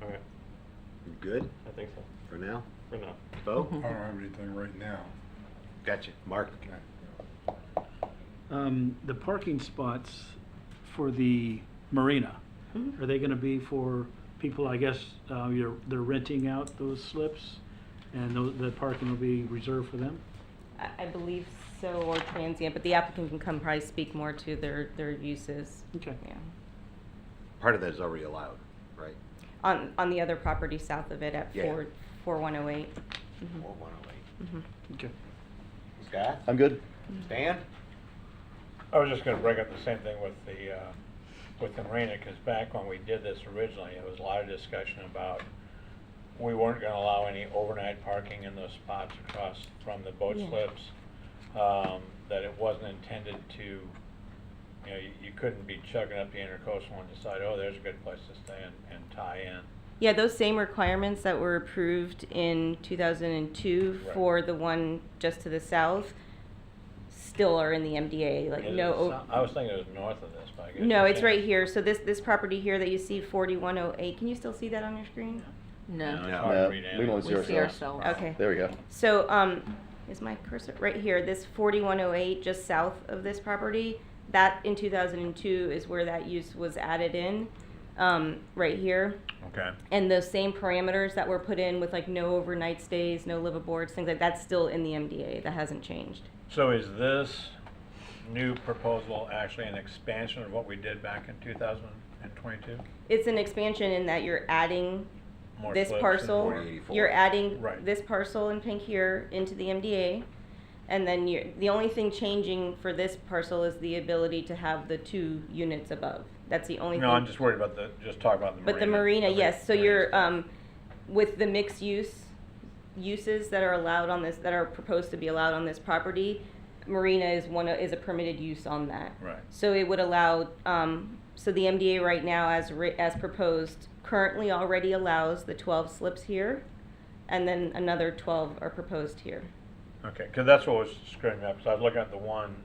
All right, You good I think so, for now? for now. Bo? I don't have anything right now. Gotcha. Mark? The parking spots for the marina, Mhm. are they gonna be for people, I guess, they're renting out those slips? And the parking will be reserved for them? I believe so, or transient, but the applicant can come probably speak more to their uses. Okay. Yeah. Part of that is already allowed, right? On the other property south of it at Yeah. 4108. Or 108. Okay. Scott? I'm good. Dan? I was just gonna bring up the same thing with the marina, because back when we did this originally, there was a lot of discussion about we weren't gonna allow any overnight parking in those spots across from the boat Yeah. slips. That it wasn't intended to, you couldn't be chugging up the intercoastal and decide, oh, there's a good place to stay and tie in. Yeah, those same requirements that were approved in 2002 Right. for the one just to the south still are in the MDA, like It no. is- I was thinking it was north of this, but I guess. No, you're it's saying- right here. So this property here that you see 4108, can you still see that on your screen? No. It's No. hard to No, read we anyway. don't see We see ourselves. ourselves. Okay. There we go. So is my cursor, right here, this 4108 just south of this property, that in 2002 is where that use was added in, right here. Okay. And those same parameters that were put in with like no overnight stays, no liveaboards, things like that's still in the MDA, that hasn't changed. So is this new proposal actually an expansion of what we did back in 2022? It's an expansion in that you're adding More this slips parcel, 4084. you're adding Right. this parcel in pink here into the MDA. And then the only thing changing for this parcel is the ability to have the 2 units above. That's the only thing. No, I'm just worried about just talk about the marina. But the marina, The yes, so marina's you're, different. with the mixed uses that are allowed on this, that are proposed to be allowed on this property, marina is a permitted use on that. Right. So it would allow, so the MDA right now as proposed, currently already allows the 12 slips here, and then another 12 are proposed here. Okay, because that's what was screwing me up, because I was looking at the one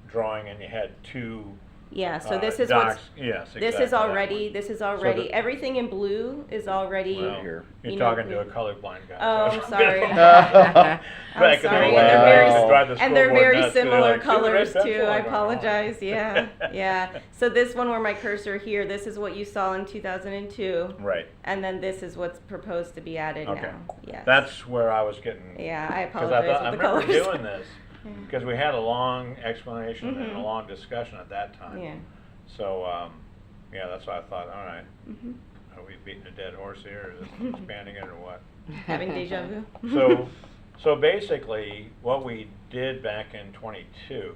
drawing and you had 2 Yeah, so this is what's, docks. Yes, this exactly, is that already, one. this is already, the- everything in blue is already. Well, Here. you're you know, talking to a colorblind guy. Oh, so- I'm sorry. Back I'm in the sorry, day, and they're I very, used to drive the and they're scoreboard very nuts, 'cause they're similar like, "See the red colors pencil?" too, I I'm going, "Oh." apologize, yeah, yeah. So this one where my cursor here, this is what you saw in 2002, Right, and then this is what's proposed to be added okay. now, yes. That's where I was getting. Yeah, I Because I apologize thought, I with the colors. remember doing this, Yeah. because we had a long explanation and a Mhm. long discussion at that time. Yeah. So, yeah, that's why I thought, all right, Mhm. are we beating a dead horse here, or is this expanding it, or what? Having deja vu. So basically, what we did back in '22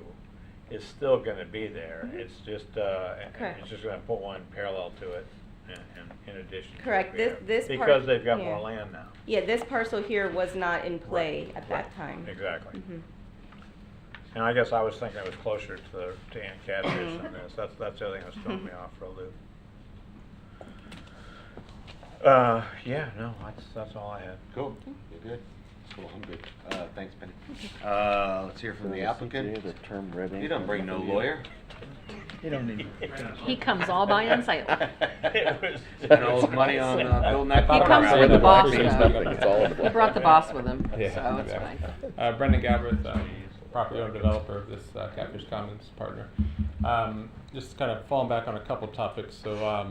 is still gonna be there. Mhm. It's just, Correct. it's just gonna put one parallel to it and in addition to what Correct. we This- have. this part- Because they've got yeah. more land now. Yeah, this parcel here was not in play Right, at that right, time. exactly. Mhm. And I guess I was thinking it was closer to Aunt Catfish Mm-hmm. than this. That's the other thing that's throwing me off for a loop. Yeah, no, that's all I had. Cool, you're good? Cool, I'm good. Thanks, Penny. Let's hear from the applicant. The term red ink. You don't bring no lawyer. You don't need. He comes all by himself. Spend all his money on building that. He courtroom comes around with the here. boss, There's though. nothing, it's all in the He black. brought the boss with him, Yeah, so it's exactly. fine. Brendan Gabbard, property owner developer of this Catfish Commons partner. Just kind of falling back on a couple topics. So,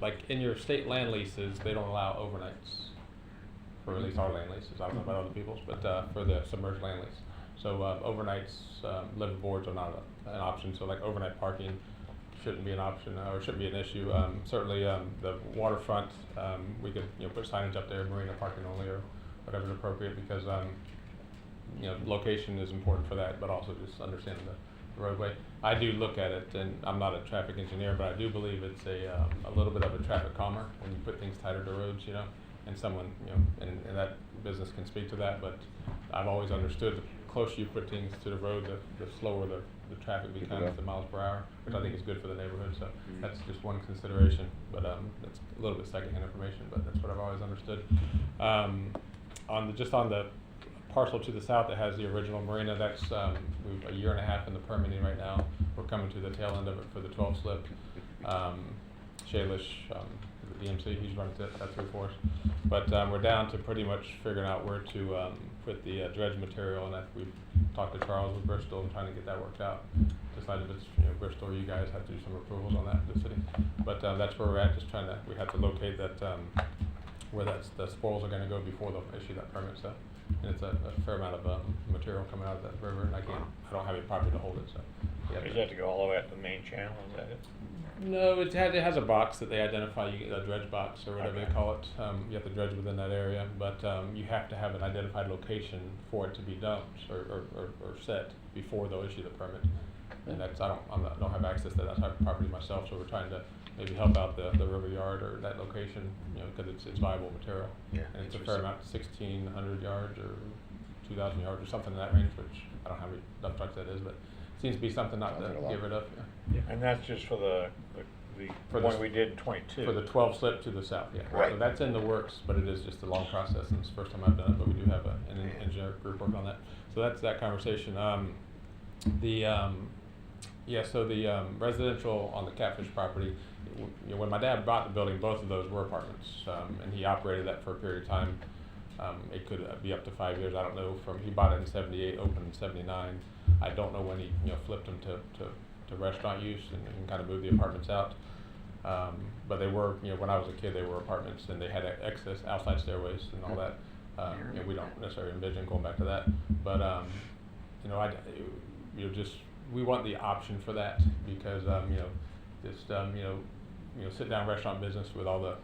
like in your state land leases, they don't allow overnights. For at least our land leases. I don't know about other people's, but for the submerged land lease. So overnights, liveaboards are not an option. So like overnight parking shouldn't be an option or shouldn't be an issue. Certainly the waterfront, we could put signage up there, marina parking only or whatever's appropriate because location is important for that, but also just understanding the roadway. I do look at it, and I'm not a traffic engineer, but I do believe it's a little bit of a traffic calmer when you put things tighter to roads, and someone, in that business can speak to that, but I've always understood the closer you put things to the road, the slower the traffic becomes, the miles per hour, which I think is good for the neighborhood, so that's just one consideration, but that's a little bit secondhand information, but that's what I've always understood. Just on the parcel to the south that has the original marina, that's we've a year and a half in the permitting right now. We're coming to the tail end of it for the 12 slip. Shalish, the DMC, he's running that through for us. But we're down to pretty much figuring out where to put the dredge material, and we've talked to Charles with Bristol and trying to get that worked out. Decided if it's Bristol or you guys have to do some approvals on that for the city. But that's where we're at, just trying to, we have to locate that where the spoils are going to go before they'll issue that permit. So, and it's a fair amount of material coming out of that river, and I don't have any property to hold it. So, Does it have to go all the way up the main channel? Is that it? No, it has a box that they identify. You get a dredge box or whatever Okay. they call it. You have to dredge within that area, but you have to have an identified location for it to be dumped or set before they'll issue the permit. And that's don't have access to that type of property myself, so we're trying to maybe help out the river yard or that location, because it's viable material. Yeah, And it's a fair amount, 1,600 yards or 2,000 yards or something in that range, which I don't know how many dump trucks that is, but seems to be something not to get rid of. Yeah. And that's just for the For one the- we did in '22. For the 12 slip to the south, yeah. Right. So that's in the works, but it is just a long process, and it's the first time I've done it, but we do have an engineer group working on that. So that's that conversation. So the residential on the Catfish property, when my dad bought the building, both of those were apartments, and he operated that for a period of time. It could be up to 5 years. I don't know. He bought it in '78, opened in '79. I don't know when he flipped them to restaurant use and kind of moved the apartments out. But they were, when I was a kid, they were apartments, and they had access outside stairways and all that. We don't necessarily envision going back to that, but we want the option for that because sit down restaurant business with all the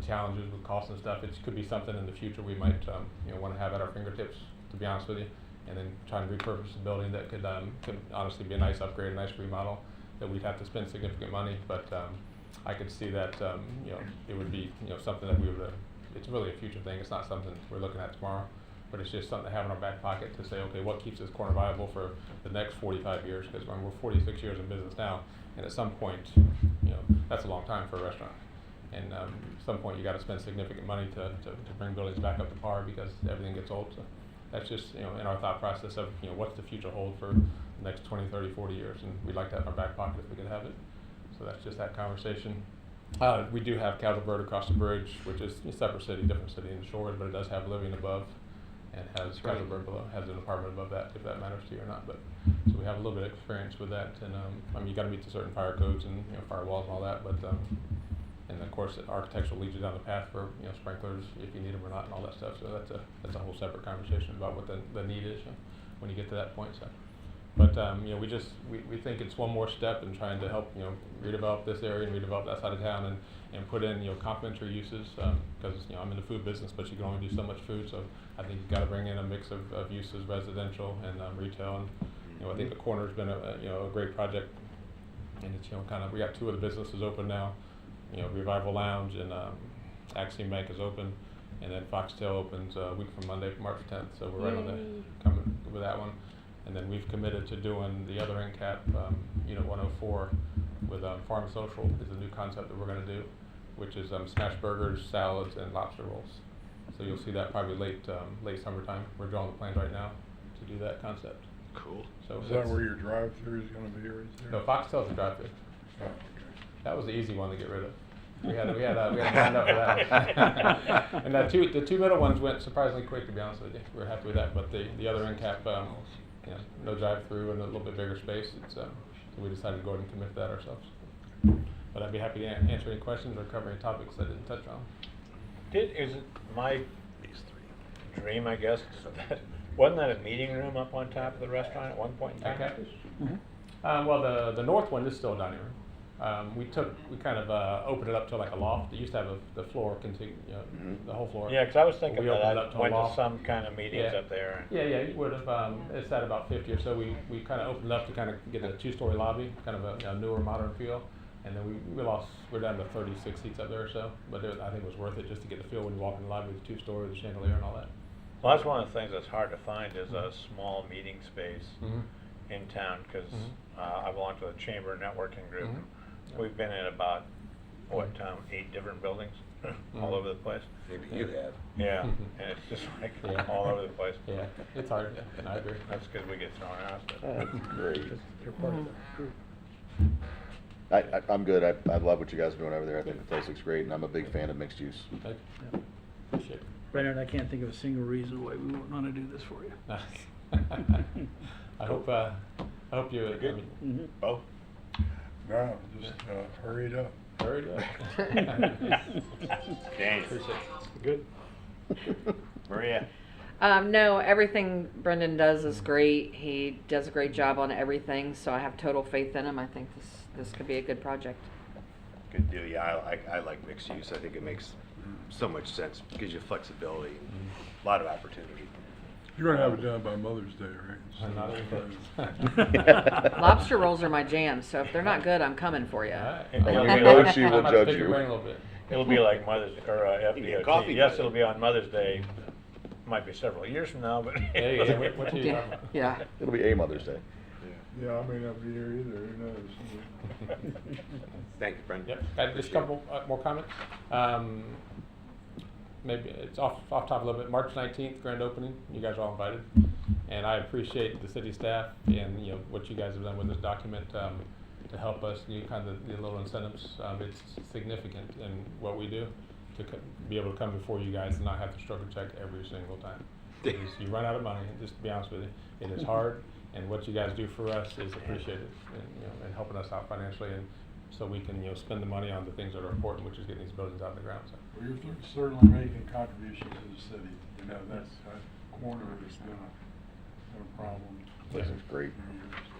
challenges with costs and stuff. It could be something in the future we might want to have at our fingertips, to be honest with you, and then try and repurpose the building that could honestly be a nice upgrade, a nice remodel that we'd have to spend significant money, but I could see that it would be something that we would. It's really a future thing. It's not something we're looking at tomorrow, but it's just something to have in our back pocket to say, okay, what keeps this corner viable for the next 45 years? Because we're 46 years in business now, and at some point, that's a long time for a restaurant. And at some point, you got to spend significant money to bring buildings back up to par because everything gets old. So that's just in our thought process of what's the future hold for the next 20, 30, 40 years, and we'd like that in our back pocket if we could have it. So that's just that conversation. We do have Casalbert across the bridge, which is a separate city, different city in the shores, but it does have living above, and has Casalbert below, has an apartment above that, if that matters to you or not. But so we have a little bit of experience with that, and you got to meet the certain fire codes and firewalls and all that. But and of course, architecture leads you down the path for sprinklers if you need them or not, and all that stuff. So that's a whole separate conversation about what the need is when you get to that point. So. But we think it's one more step in trying to help redevelop this area and redevelop that side of town and put in complementary uses because I'm in the food business, but you can only do so much food. So I think you've got to bring in a mix of uses, residential and retail. And I think the corner's been a great project, and it's we got 2 of the businesses open now. Revival Lounge and Axiom Bank is open, and then Foxtail opens a week from Monday, March 10th. So we're right on the coming with that one. And then we've committed to doing the other end cap, Unit 104, with Farm Social is a new concept that we're going to do, which is smash burgers, salads, and lobster rolls. So you'll see that probably late summertime. We're drawing the plans right now to do that concept. Cool. So is that where your drive-through is going to be right there? No, Foxtail's a drive-through. Oh, okay. That was the easy one to get rid of. We had lined up for that. And the 2 middle ones went surprisingly quick, to be honest with you. We're happy with that, but the other end cap, no drive-through and a little bit bigger space. So we decided to go ahead and commit to that ourselves. But I'd be happy to answer any questions or cover any topics I didn't touch on. Is it my dream, I guess, wasn't that a meeting room up on top of the restaurant at one point in time? Okay. Well, the north one is still a dining room. We kind of opened it up to like a loft. It used to have the floor, the whole floor. Yeah, because I was thinking We that opened it I up to a went to loft. some kind of meetings Yeah. up there. Yeah, you would have. It's at about 50 or so. We kind of opened it up to kind of get a 2-story lobby, kind of a newer, modern feel. And then we're down to 36 seats up there or so. But I think it was worth it just to get the feel when you walk in the lobby with the 2-story, the chandelier and all that. Well, that's one of the things that's hard to find is a small meeting space in town because I belong to the Chamber Networking Group. We've been in about, 8 different buildings all over the place. Maybe you have. Yeah, and it's just like all over the place. Yeah, it's hard. Yeah, I agree. That's because we get thrown out. That's great. You're part of that group. I'm good. I love what you guys are doing over there. I think the place looks great, and I'm a big fan of mixed use. Thank you. Appreciate it. Brendan, I can't think of a single reason why we wouldn't want to do this for you. I hope you. Both. No, just hurry it up. Hurry up. James. Appreciate it. Good. Maria. No, everything Brendan does is great. He does a great job on everything, so I have total faith in him. I think this could be a good project. Good deal. Yeah, I like mixed use. I think it makes so much sense. It gives you flexibility, and a lot of opportunity. You're going to have it done by Mother's Day, right? Not So- Lobster rolls are my jam, so if they're not good, I'm coming for you. And you know she will judge Pick your you. brain a little bit. It'll be like Mother's or You get FDOT. coffee Yes, by it'll then. be on Mother's Day. Might be several years from now, but There you go. What are you talking about? Yeah. It'll be a Mother's Day. Yeah, I may not be here either, who knows? Thank you, Brendan. Yep. Just a couple more comments. Maybe it's off top a little bit. March 19th, grand opening. You guys are all invited, and I appreciate the city staff and what you guys have done with this document to help us. Kind of the little incentives. It's significant in what we do, to be able to come before you guys and not have to struggle check every single time. You run out of money, just to be honest with you. It is hard, and what you guys do for us is appreciated, and helping us out financially, and so we can, spend the money on the things that are important, which is getting these buildings out of the ground, so. Well, you're certainly making contributions to the city, that corner is not a problem. This is great.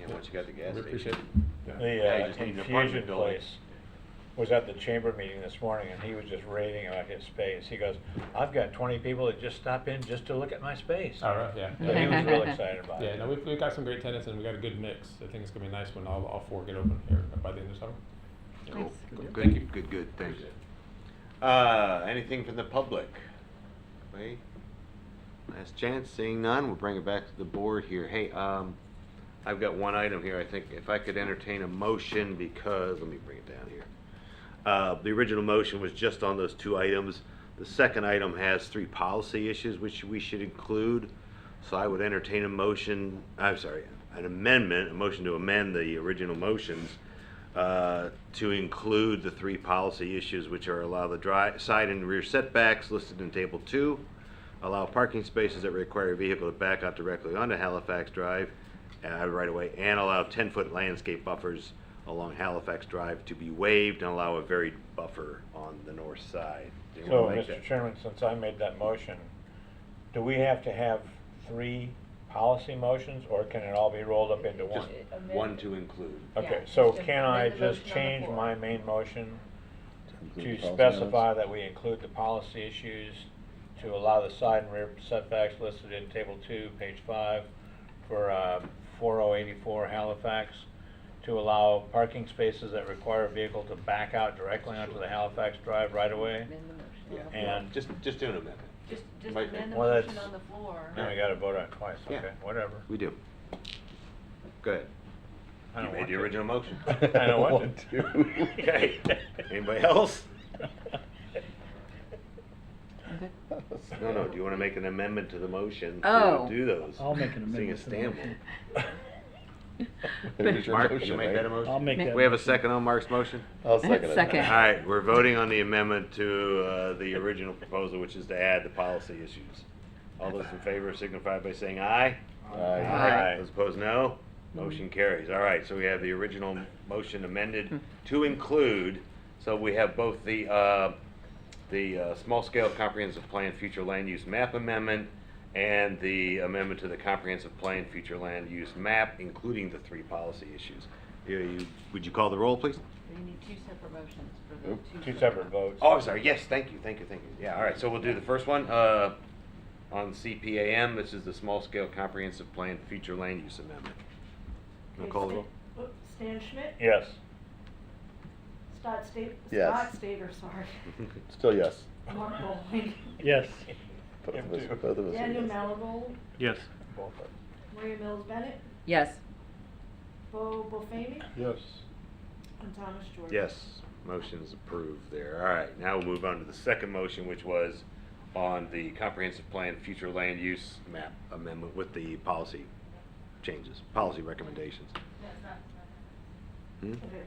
Yeah, once you got the gas We station. appreciate it. The Now you just need an apartment infusion building. place was at the chamber meeting this morning, and he was just raving about his space. He goes, "I've got 20 people that just stop in just to look at my space." All right, yeah. So he was real excited about Yeah, it. no, we've got some great tenants, and we got a good mix. I think it's gonna be nice when all four get open here by the end of summer. Cool. Thank you. Good, thanks. Anything from the public? Wait. Last chance, seeing none, we'll bring it back to the board here. Hey, I've got one item here, I think, if I could entertain a motion, because, let me bring it down here. The original motion was just on those two items. The second item has 3 policy issues which we should include. So I would entertain a motion, an amendment, a motion to amend the original motions to include the 3 policy issues, which are allow the side and rear setbacks listed in Table 2, allow parking spaces that require a vehicle to back out directly onto Halifax Drive right away, and allow 10-foot landscape buffers along Halifax Drive to be waived, and allow a varied buffer on the north side. Do you So, wanna make Mr. that? Chairman, since I made that motion, do we have to have 3 policy motions, or can it all be rolled up into one? Just one to include. Okay, Yeah, so just can I amend the just motion on the change floor. my main motion to Include policy specify that we include the policy issues, to allow the side and rear setbacks listed in Table 2, page 5, for 4084 Halifax, to allow parking spaces that require a vehicle to back out directly onto the Halifax Drive right away? And Just do an amendment. Just Might- amend the Well, motion that's- on the floor. Now we gotta vote on it twice, Yeah. okay, whatever. We do. Go ahead. I You don't made want the to. original motion. I don't want to. Okay. Anybody else? No, do you wanna make an amendment to the motion to Oh. do those? I'll make an Seeing amendment as to the Stanley. It was your Mark, motion, you make right? that a motion? I'll make that. We have a motion. second on Mark's motion? I'll second it. Second. All right, we're voting on the amendment to the original proposal, which is to add the policy issues. All those in favor signify by saying aye. Aye. Those opposed, no. Motion carries. All right, so we have the original motion amended to include, so we have both the small-scale comprehensive plan future land use map amendment and the amendment to the comprehensive plan future land use map, including the 3 policy issues. Would you call the roll, please? You need 2 separate motions for the Nope. 2 separate votes. Oh, I'm sorry, yes, thank you. Yeah, all right, so we'll do the first one, on CPAM, this is the small-scale comprehensive plan future land use amendment. Okay, Call the roll. Stan Schmidt, Yes. Scott Yes. Stager, sorry. Still yes. Mark Bowling, Yes. Both Him of us, too. both of us are Daniel yes. Malagold, Yes. Both are. Maria Mills Bennett, Yes. Bo Bofamy, Yes. and Thomas Jordan. Yes, motion is approved there. All right, now we'll move on to the second motion, which was on the comprehensive plan future land use map amendment with the policy changes, policy recommendations. Hmm? Okay.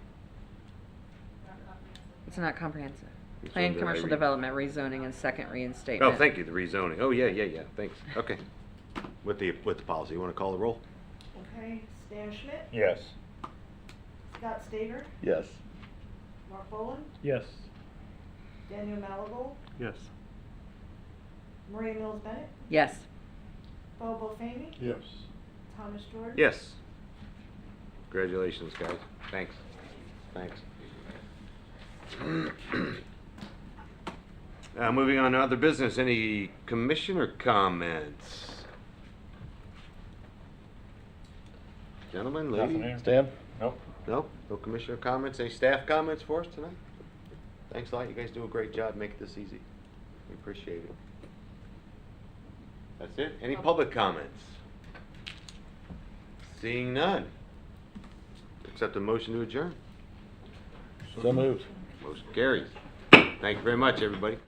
It's not comprehensive. Which one Plan did I commercial read? development, rezoning, and second reinstatement. Oh, thank you, the rezoning. Oh, yeah, thanks. Okay. With the policy, you want to call the roll? Okay, Stan Schmidt, Yes. Scott Stager, Yes. Mark Boland, Yes. Daniel Malagold, Yes. Maria Mills Bennett, Yes. Bo Bofamy, Yes. Thomas Jordan. Yes. Congratulations, guys. Thanks. Moving on to other business, any commissioner comments? Gentlemen, Nothing ladies? here. Stan? Nope. No commissioner comments? Any staff comments for us tonight? Thanks a lot. You guys do a great job making this easy. We appreciate it. That's it. Any public comments? Seeing none. Accept a motion to adjourn. So moved. Motion carries. Thank you very much, everybody.